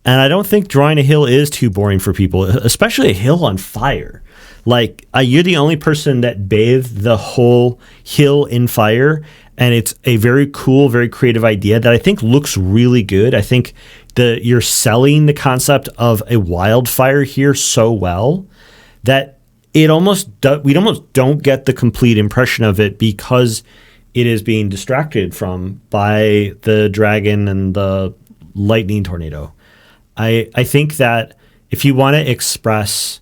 I don't think drawing a hill is too boring for people, especially a hill on fire. Like you're the only person that bathed the whole hill in fire. And it's a very cool, very creative idea that I think looks really good. I think you're selling the concept of a wildfire here so well that we almost don't get the complete impression of it because it is being distracted from by the dragon and the lightning tornado. I think that if you want to express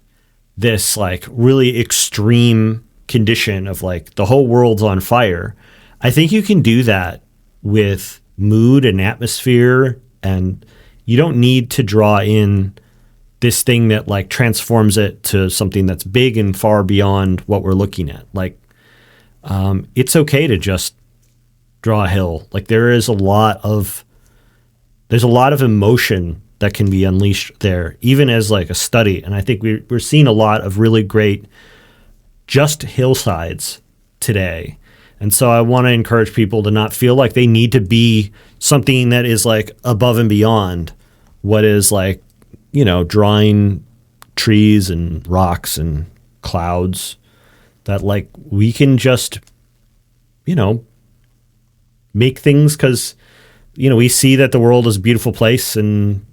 this like really extreme condition of like the whole world's on fire, I think you can do that with mood and atmosphere, and you don't need to draw in this thing that like transforms it to something that's big and far beyond what we're looking at. Like, it's okay to just draw a hill. Like there's a lot of emotion that can be unleashed there, even as like a study. And I think we're seeing a lot of really great just hillsides today. And so I want to encourage people to not feel like they need to be something that is like above and beyond what is like, drawing trees and rocks and clouds. That like we can just, make things because, we see that the world is a beautiful place, and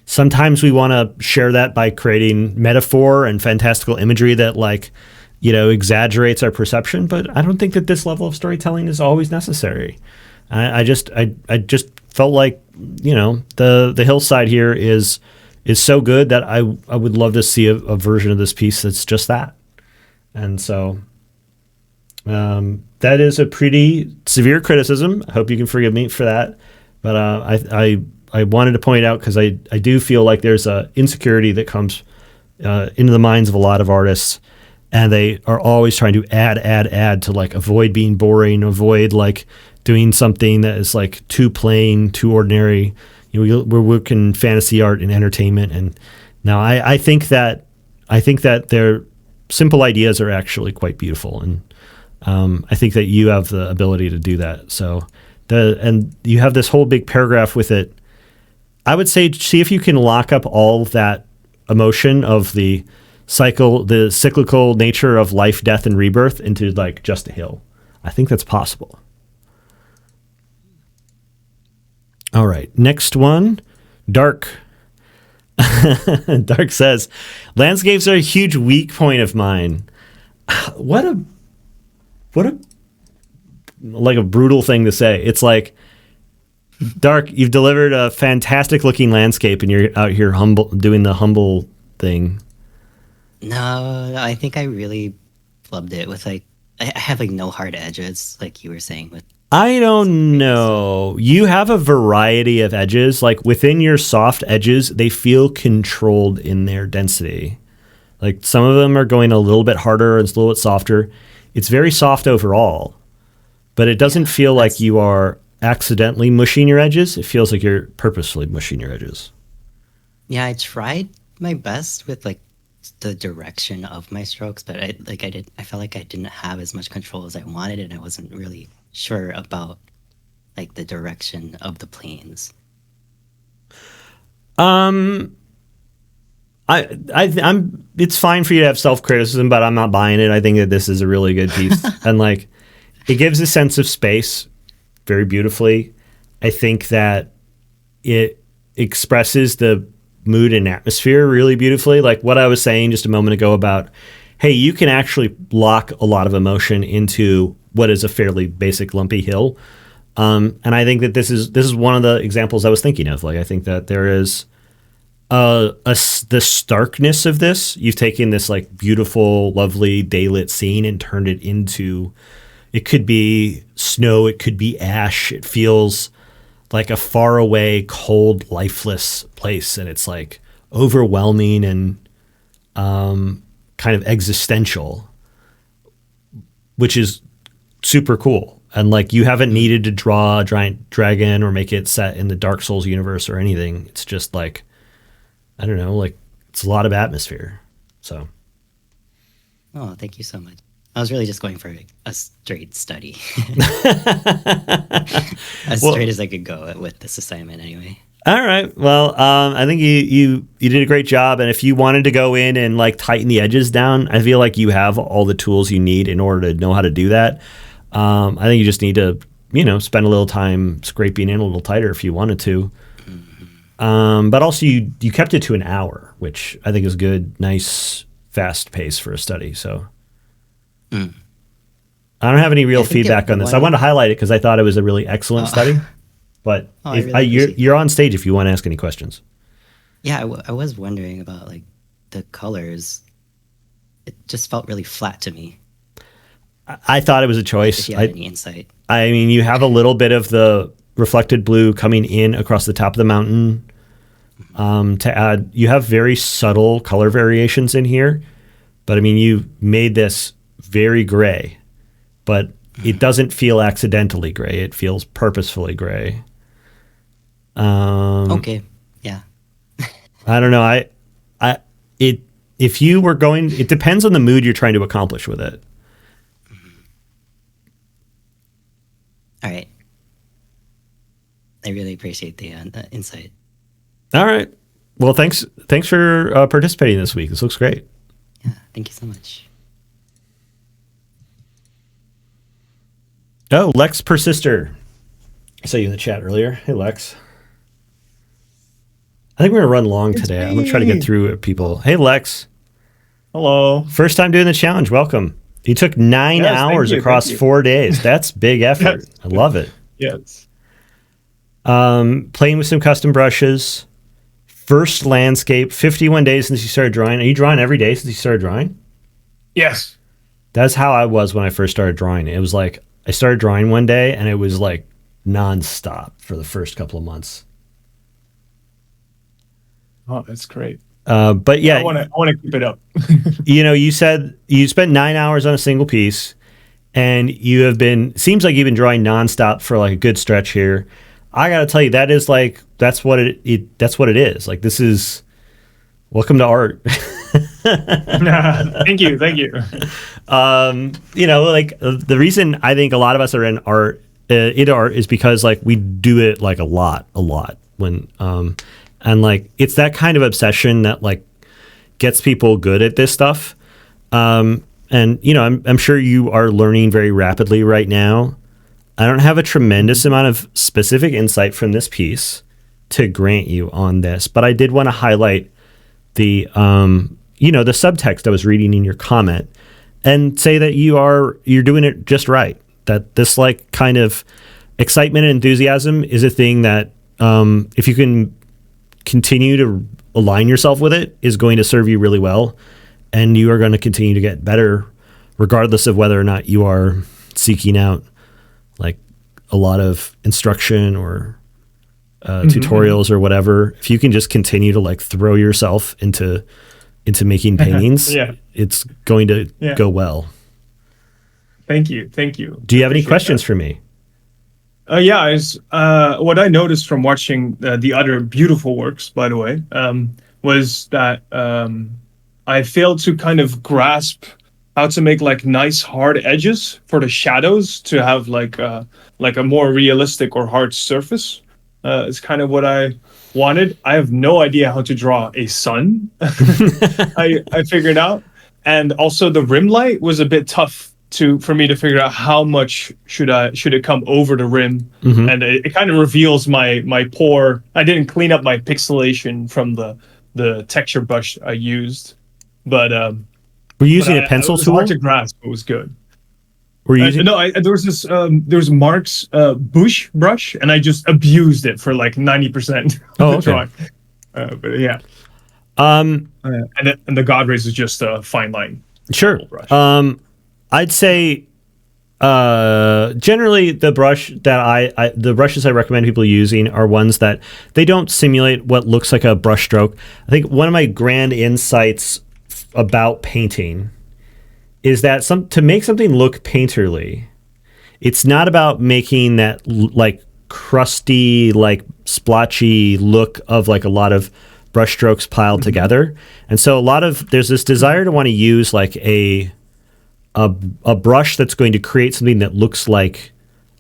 sometimes we want to share that by creating metaphor and fantastical imagery that like, exaggerates our perception. But I don't think that this level of storytelling is always necessary. I just felt like, the hillside here is so good that I would love to see a version of this piece that's just that. And so that is a pretty severe criticism. I hope you can forgive me for that. But I wanted to point out because I do feel like there's a insecurity that comes into the minds of a lot of artists, and they are always trying to add to like avoid being boring, avoid like doing something that is like too plain, too ordinary. We're working fantasy art and entertainment, and now I think that their simple ideas are actually quite beautiful, and I think that you have the ability to do that. So and you have this whole big paragraph with it. I would say see if you can lock up all of that emotion of the cyclical nature of life, death, and rebirth into like just a hill. I think that's possible. All right, next one, Dark. Dark says, landscapes are a huge weak point of mine. What a like a brutal thing to say. It's like, Dark, you've delivered a fantastic looking landscape and you're out here doing the humble thing. No, I think I really flubbed it with like, I have like no hard edges, like you were saying with. I don't know. You have a variety of edges. Like within your soft edges, they feel controlled in their density. Like some of them are going a little bit harder and a little bit softer. It's very soft overall, but it doesn't feel like you are accidentally mushing your edges. It feels like you're purposefully mushing your edges. Yeah, I tried my best with like the direction of my strokes, but I felt like I didn't have as much control as I wanted, and I wasn't really sure about like the direction of the planes. I'm it's fine for you to have self-criticism, but I'm not buying it. I think that this is a really good piece. And like it gives a sense of space very beautifully. I think that it expresses the mood and atmosphere really beautifully. Like what I was saying just a moment ago about, hey, you can actually lock a lot of emotion into what is a fairly basic lumpy hill. And I think that this is one of the examples I was thinking of. Like I think that there is the starkness of this. You've taken this like beautiful, lovely daylit scene and turned it into, it could be snow, it could be ash. It feels like a far away, cold, lifeless place, and it's like overwhelming and kind of existential, which is super cool. And like you haven't needed to draw a giant dragon or make it set in the Dark Souls universe or anything. It's just like, I don't know, like it's a lot of atmosphere. So. Oh, thank you so much. I was really just going for a straight study. As straight as I could go with this assignment anyway. All right. Well, I think you did a great job. And if you wanted to go in and like tighten the edges down, I feel like you have all the tools you need in order to know how to do that. I think you just need to, spend a little time scraping in a little tighter if you wanted to. But also you kept it to an hour, which I think is good, nice, fast pace for a study. So I don't have any real feedback on this. I wanted to highlight it because I thought it was a really excellent study. But you're on stage if you want to ask any questions. Yeah, I was wondering about like the colors. It just felt really flat to me. I thought it was a choice. If you had any insight. I mean, you have a little bit of the reflected blue coming in across the top of the mountain. To add, you have very subtle color variations in here. But I mean, you made this very gray. But it doesn't feel accidentally gray. It feels purposefully gray. Okay. Yeah. I don't know. If you were going, it depends on the mood you're trying to accomplish with it. All right. I really appreciate the insight. All right. Well, thanks for participating this week. This looks great. Yeah. Thank you so much. Oh, Lex Persister. I saw you in the chat earlier. Hey, Lex. I think we're going to run long today. I'm going to try to get through people. Hey, Lex. Hello. First time doing the challenge. Welcome. You took 9 hours across 4 days. That's big effort. Yes. I love it. Yes. Playing with some custom brushes. First landscape. 51 days since you started drawing. Are you drawing every day since you started drawing? Yes. That's how I was when I first started drawing. It was like I started drawing one day and it was like nonstop for the first couple of months. Oh, that's great. But yeah, I want to keep it up. you said you spent 9 hours on a single piece, and seems like you've been drawing nonstop for like a good stretch here. I got to tell you, that's what it is. Like, this is welcome to art. Thank you. The reason I think a lot of us are in art is because like we do it like a lot when and like it's that kind of obsession that like gets people good at this stuff. And I'm sure you are learning very rapidly right now. I don't have a tremendous amount of specific insight from this piece to grant you on this, but I did want to highlight the the subtext I was reading in your comment and say that you're doing it just right. That this like kind of excitement and enthusiasm is a thing that if you can continue to align yourself with it is going to serve you really well, and you are going to continue to get better regardless of whether or not you are seeking out like a lot of instruction or tutorials or whatever. If you can just continue to like throw yourself into making paintings, it's going to go well. Thank you. Do you have any questions for me? What I noticed from watching the other beautiful works, by the way, was that I failed to kind of grasp how to make like nice hard edges for the shadows to have like a more realistic or hard surface. It's kind of what I wanted. I have no idea how to draw a sun. I figured out, and also the rim light was a bit tough for me to figure out how much should it come over the rim, and it kind of reveals my poor. I didn't clean up my pixelation from the texture brush I used, but were you using a pencil tool? It was hard to grasp. It was good. Were you using? There was Mark's bush brush, and I just abused it for like 90% of the drawing. But yeah. And the God Rays is just a fine line. Sure. Brush. I'd say generally the brushes I recommend people using are ones that they don't simulate what looks like a brush stroke. I think one of my grand insights about painting is that to make something look painterly, it's not about making that like crusty, like splotchy look of like a lot of brush strokes piled together. And so there's this desire to want to use like a brush that's going to create something that looks like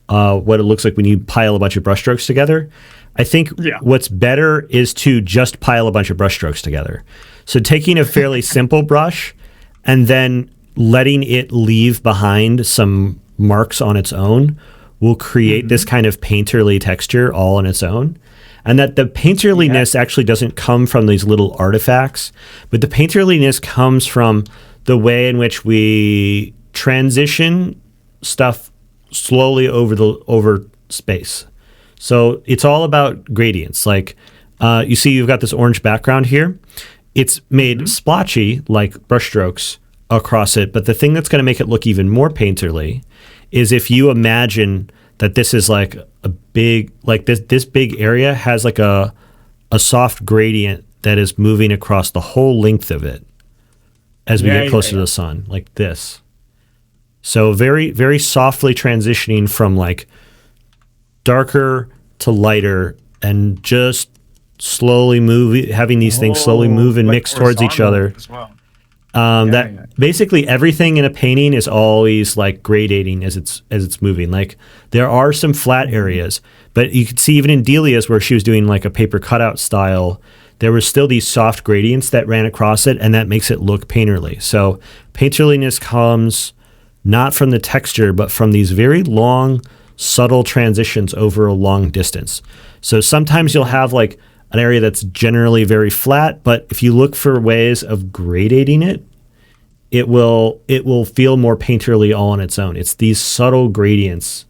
what it looks like when you pile a bunch of brush strokes together. I think what's better is to just pile a bunch of brush strokes together. So taking a fairly simple brush and then letting it leave behind some marks on its own will create this kind of painterly texture all on its own. And that the painterliness actually doesn't come from these little artifacts, but the painterliness comes from the way in which we transition stuff slowly over space. So it's all about gradients. Like you see, you've got this orange background here. It's made splotchy like brushstrokes across it, but the thing that's going to make it look even more painterly is if you imagine that this is like a big, like this big area has like a soft gradient that is moving across the whole length of it as we get closer to the sun, like this. So very, very softly transitioning from like darker to lighter and just slowly having these things slowly move and like mix towards each horizontal other. as well. That basically everything in a painting is always like gradating as it's moving. Like there are some flat areas, but you could see even in Delia's where she was doing like a paper cutout style, there were still these soft gradients that ran across it, and that makes it look painterly. So painterliness comes not from the texture, but from these very long, subtle transitions over a long distance. So sometimes you'll have like an area that's generally very flat, but if you look for ways of gradating it, it will feel more painterly all on its own. It's these subtle gradients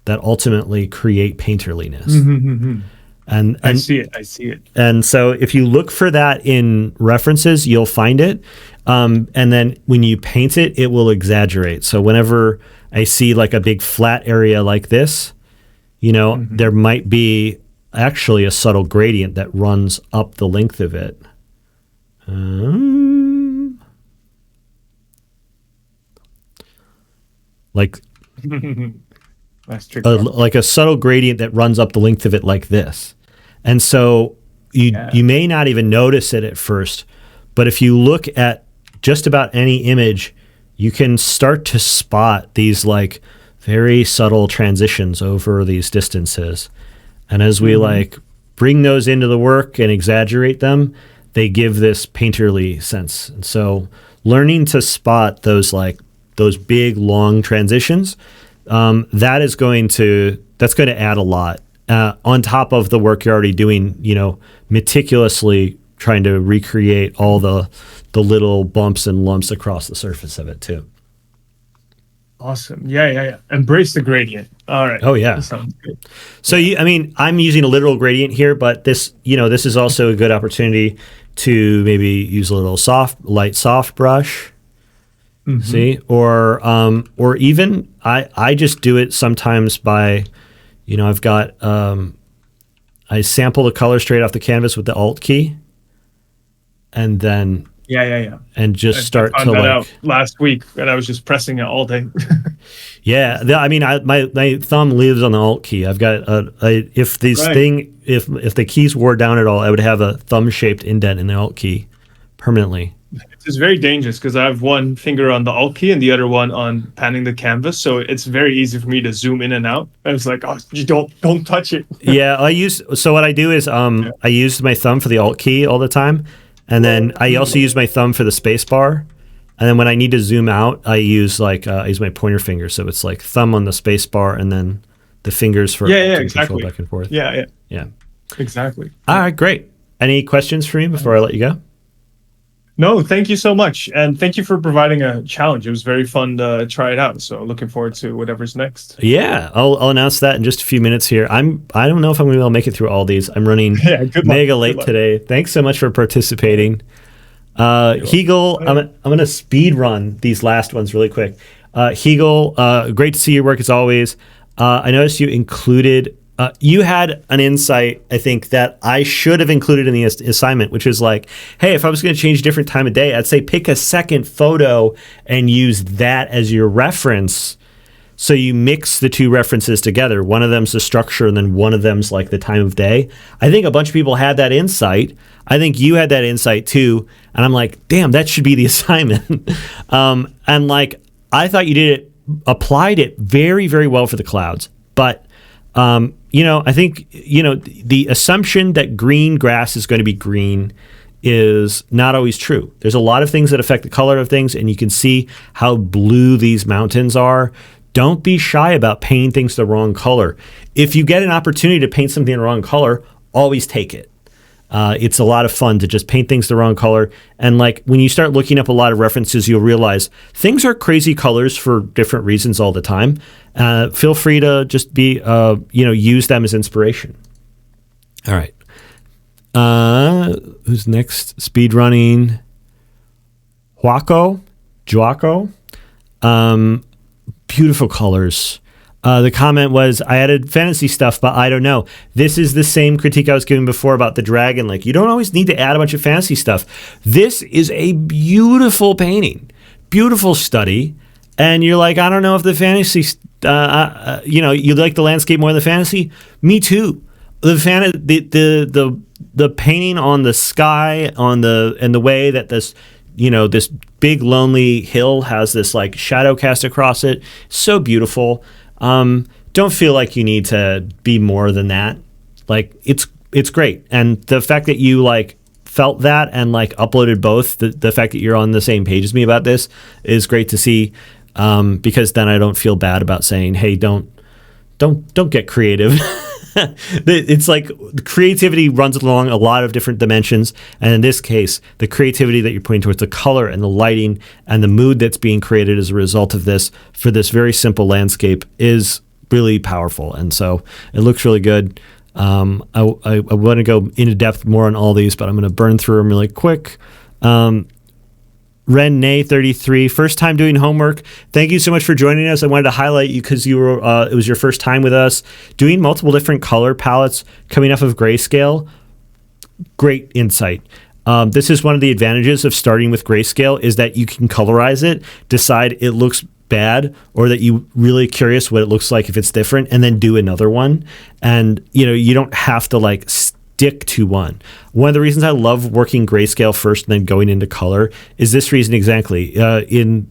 that ultimately create painterliness. And I see it. And so if you look for that in references, you'll find it. And then when you paint it, it will exaggerate. So whenever I see like a big flat area like this, there might be actually a subtle gradient that runs up the length of it. Like like a subtle gradient that runs up the length of it like this. And so you may not even notice it at first, but if you look at just about any image, you can start to spot these like very subtle transitions over these distances. And as we like bring those into the work and exaggerate them, they give this painterly sense. And so learning to spot those big long transitions, that's going to add a lot on top of the work you're already doing, meticulously trying to recreate all the little bumps and lumps across the surface of it too. Awesome. Yeah. Embrace the gradient. All right. Oh yeah. That sounds good. So I'm using a literal gradient here, but this is also a good opportunity to maybe use a little light soft brush. See, or even I just do it sometimes by, I've got I sample the color straight off the canvas with the Alt key, and then and just start I to found that like out last week, and I was just pressing it all day. My thumb lives on the Alt key. I've got if the keys wore down at all, I would have a thumb shaped indent in the Alt key permanently. It's very dangerous because I have one finger on the Alt key and the other one on panning the canvas, so it's very easy for me to zoom in and out. And it's like, oh, you don't touch it. What I do is I use my thumb for the Alt key all the time, and then I also use my thumb for the space bar. And then when I need to zoom out, I use my pointer finger, so it's like thumb on the space bar and then the fingers for control back and forth. Yeah. Exactly. All right, great. Any questions for me before I let you go? No, thank you so much. And thank you for providing a challenge. It was very fun to try it out. So looking forward to whatever's next. Yeah, I'll announce that in just a few minutes here. I don't know if I'm going to be able to make it through all these. I'm running mega late today. Thanks so much for participating. Hegel, I'm going to speed run these last ones really quick. Hegel, great to see your work as always. I noticed you included... you had an insight, I think, that I should have included in the assignment, which was like, hey, if I was going to change a different time of day, I'd say pick a second photo and use that as your reference. So you mix the two references together. One of them's the structure and then one of them's like the time of day. I think a bunch of people had that insight. I think you had that insight too. And I'm like, damn, that should be the assignment. And like, I thought you applied it very, very well for the clouds. But I think, the assumption that green grass is going to be green is not always true. There's a lot of things that affect the color of things, and you can see how blue these mountains are. Don't be shy about painting things the wrong color. If you get an opportunity to paint something the wrong color, always take it. It's a lot of fun to just paint things the wrong color. And like when you start looking up a lot of references, you'll realize things are crazy colors for different reasons all the time. Feel free to just use them as inspiration. All right. Who's next? Speed running. Joaco. Beautiful colors. The comment was, I added fantasy stuff, but I don't know. This is the same critique I was giving before about the dragon. Like, you don't always need to add a bunch of fantasy stuff. This is a beautiful painting, beautiful study, and you're like, I don't know if the fantasy, you like the landscape more than the fantasy. Me too. The painting on the sky and the way that this big lonely hill has this like shadow cast across it, so beautiful. Don't feel like you need to be more than that. Like it's great, and the fact that you like felt that and like uploaded both, the fact that you're on the same page as me about this is great to see, because then I don't feel bad about saying, hey, don't get creative. It's like the creativity runs along a lot of different dimensions, and in this case, the creativity that you're putting towards the color and the lighting and the mood that's being created as a result of this for this very simple landscape is really powerful, and so it looks really good. I want to go into depth more on all these, but I'm going to burn through them really quick. Renee33, first time doing homework. Thank you so much for joining us. I wanted to highlight you because you were it was your first time with us doing multiple different color palettes coming off of grayscale. Great insight. This is one of the advantages of starting with grayscale is that you can colorize it, decide it looks bad or that you really curious what it looks like if it's different, and then do another one. And you don't have to like stick to one. One of the reasons I love working grayscale first and then going into color is this reason exactly. In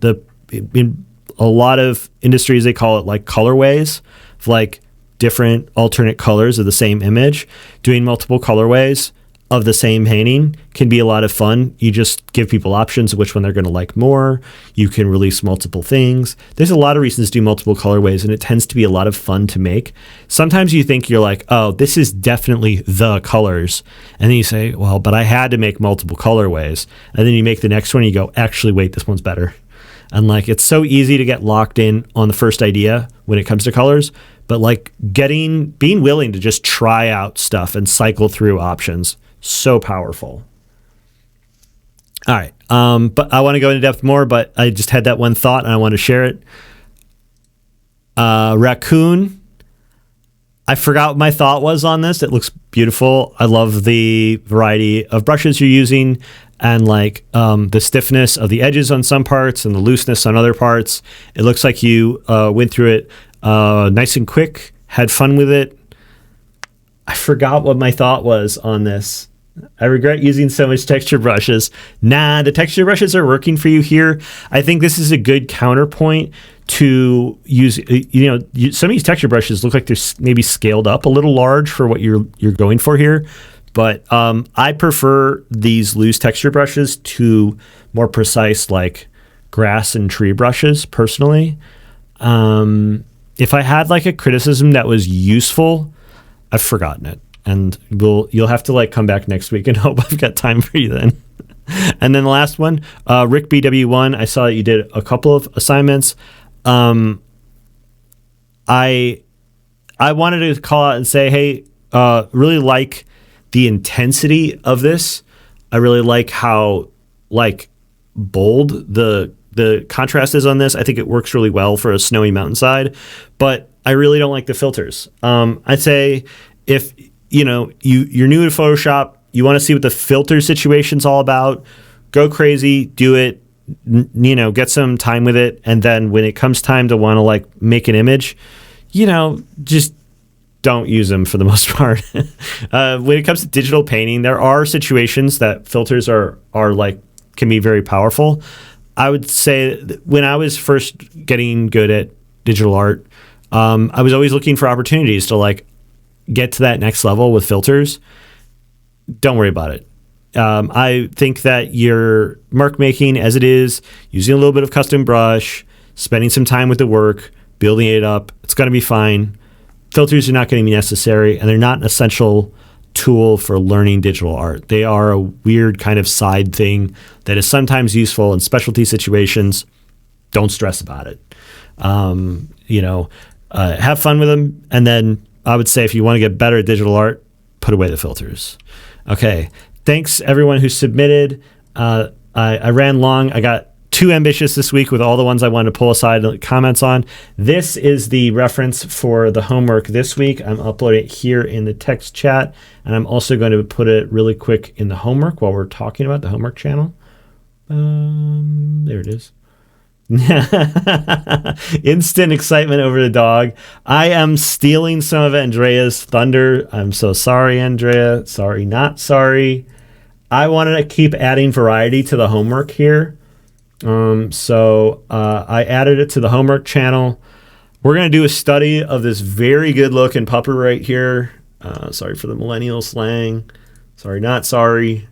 a lot of industries, they call it like colorways, of like different alternate colors of the same image. Doing multiple colorways of the same painting can be a lot of fun. You just give people options of which one they're going to like more. You can release multiple things. There's a lot of reasons to do multiple colorways, and it tends to be a lot of fun to make. Sometimes you think you're like, oh, this is definitely the colors. And then you say, well, but I had to make multiple colorways. And then you make the next one and you go, actually, wait, this one's better. And like, it's so easy to get locked in on the first idea when it comes to colors. But like being willing to just try out stuff and cycle through options, so powerful. All right. But I want to go into depth more, but I just had that one thought and I want to share it. Raccoon. I forgot what my thought was on this. It looks beautiful. I love the variety of brushes you're using and like the stiffness of the edges on some parts and the looseness on other parts. It looks like you went through it nice and quick, had fun with it. I forgot what my thought was on this. I regret using so much texture brushes. Nah, the texture brushes are working for you here. I think this is a good counterpoint to use. Some of these texture brushes look like they're maybe scaled up a little large for what you're going for here. But I prefer these loose texture brushes to more precise like grass and tree brushes personally. If I had like a criticism that was useful, I've forgotten it, and you'll have to like come back next week and hope I've got time for you then. And then the last one, Rick BW1. I saw that you did a couple of assignments. I wanted to call out and say, hey, really like the intensity of this. I really like how like bold the contrast is on this. I think it works really well for a snowy mountainside, but I really don't like the filters. I'd say if you're new to Photoshop, you want to see what the filter situation's all about, go crazy, do it, get some time with it, and then when it comes time to want to like make an image, just don't use them for the most part. When it comes to digital painting, there are situations that filters are like can be very powerful. I would say that when I was first getting good at digital art, I was always looking for opportunities to like get to that next level with filters. Don't worry about it. I think that your mark making as it is, using a little bit of custom brush, spending some time with the work, building it up, it's going to be fine. Filters are not going to be necessary, and they're not an essential tool for learning digital art. They are a weird kind of side thing that is sometimes useful in specialty situations. Don't stress about it. Have fun with them. And then I would say if you want to get better at digital art, put away the filters. Okay. Thanks everyone who submitted. I ran long. I got too ambitious this week with all the ones I wanted to pull aside comments on. This is the reference for the homework this week. I'm uploading it here in the text chat, and I'm also going to put it really quick in the homework while we're talking about the homework channel. There it is. Instant excitement over the dog. I am stealing some of Andrea's thunder. I'm so sorry, Andrea. Sorry, not sorry. I wanted to keep adding variety to the homework here. So I added it to the homework channel. We're going to do a study of this very good looking pupper right here. Sorry for the millennial slang. Sorry, not sorry.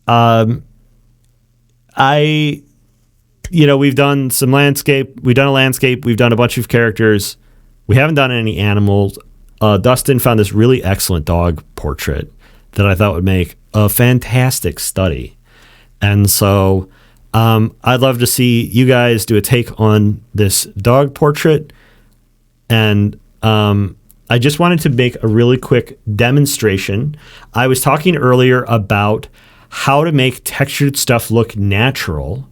We've done some landscape. We've done a landscape. We've done a bunch of characters. We haven't done any animals. Dustin found this really excellent dog portrait that I thought would make a fantastic study. And so I'd love to see you guys do a take on this dog portrait. And I just wanted to make a really quick demonstration. I was talking earlier about how to make textured stuff look natural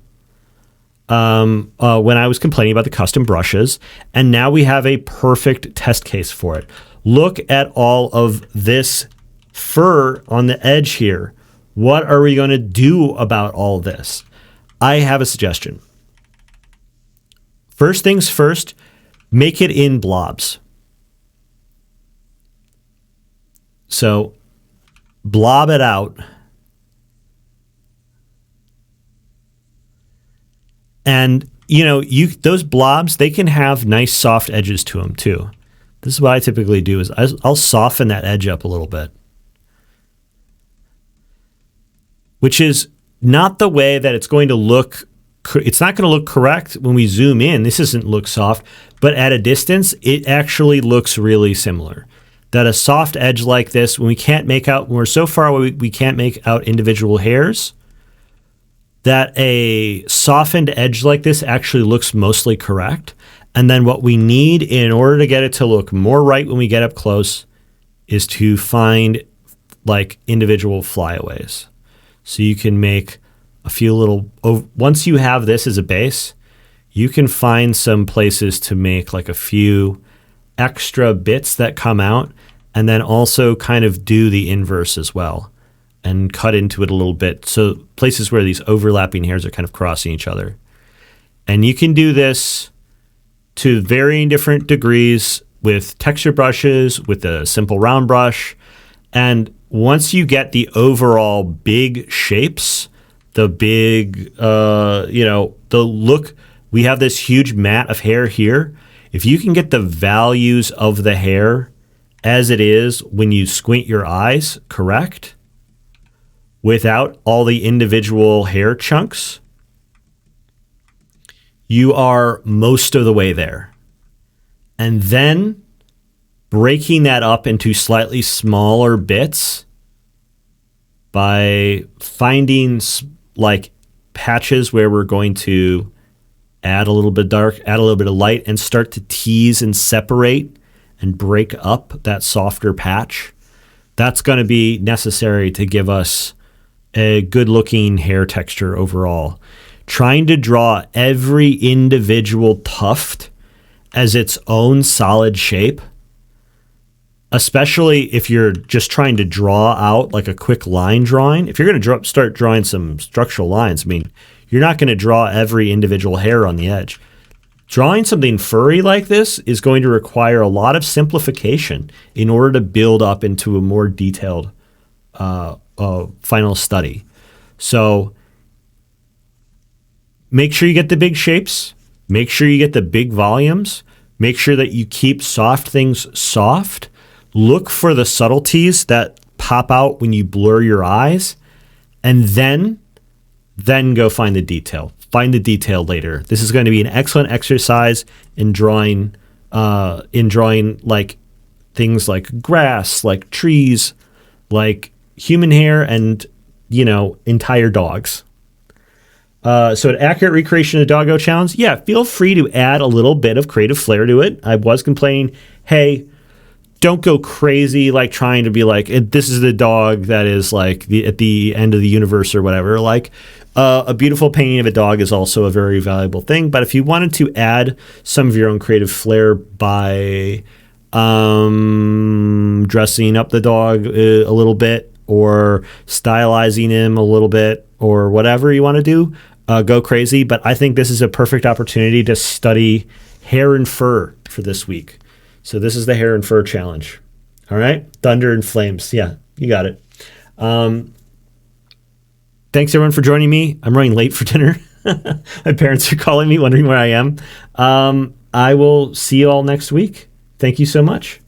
when I was complaining about the custom brushes. And now we have a perfect test case for it. Look at all of this fur on the edge here. What are we going to do about all this? I have a suggestion. First things first, make it in blobs. So blob it out. And, those blobs, they can have nice soft edges to them too. This is what I typically do is I'll soften that edge up a little bit. Which is not the way that it's going to look. It's not going to look correct when we zoom in. This doesn't look soft, but at a distance, it actually looks really similar. That a soft edge like this, when we're so far away, we can't make out individual hairs, that a softened edge like this actually looks mostly correct. And then what we need in order to get it to look more right when we get up close is to find like individual flyaways. So you can make a few little, once you have this as a base, you can find some places to make like a few extra bits that come out, and then also kind of do the inverse as well and cut into it a little bit. So places where these overlapping hairs are kind of crossing each other. And you can do this to varying different degrees with texture brushes, with a simple round brush. And once you get the overall big shapes, the big, the look, we have this huge mat of hair here. If you can get the values of the hair as it is when you squint your eyes correct, without all the individual hair chunks, you are most of the way there. And then breaking that up into slightly smaller bits by finding like patches where we're going to add a little bit of dark, add a little bit of light, and start to tease and separate and break up that softer patch. That's going to be necessary to give us a good looking hair texture overall. Trying to draw every individual tuft as its own solid shape, especially if you're just trying to draw out like a quick line drawing. If you're going to start drawing some structural lines, you're not going to draw every individual hair on the edge. Drawing something furry like this is going to require a lot of simplification in order to build up into a more detailed final study. So make sure you get the big shapes, make sure you get the big volumes, make sure that you keep soft things soft. Look for the subtleties that pop out when you blur your eyes, and then go find the detail. Find the detail later. This is going to be an excellent exercise in drawing like things like grass, like trees, like human hair, and entire dogs. So an accurate recreation of the Doggo Challenge, yeah, feel free to add a little bit of creative flair to it. I was complaining, hey, don't go crazy like trying to be like, this is the dog that is like at the end of the universe or whatever. Like a beautiful painting of a dog is also a very valuable thing. But if you wanted to add some of your own creative flair by dressing up the dog a little bit or stylizing him a little bit or whatever you want to do, go crazy, but I think this is a perfect opportunity to study hair and fur for this week. So this is the hair and fur challenge. All right. Thunder and flames. Yeah, you got it. Thanks everyone for joining me. I'm running late for dinner. My parents are calling me, wondering where I am. I will see you all next week. Thank you so much.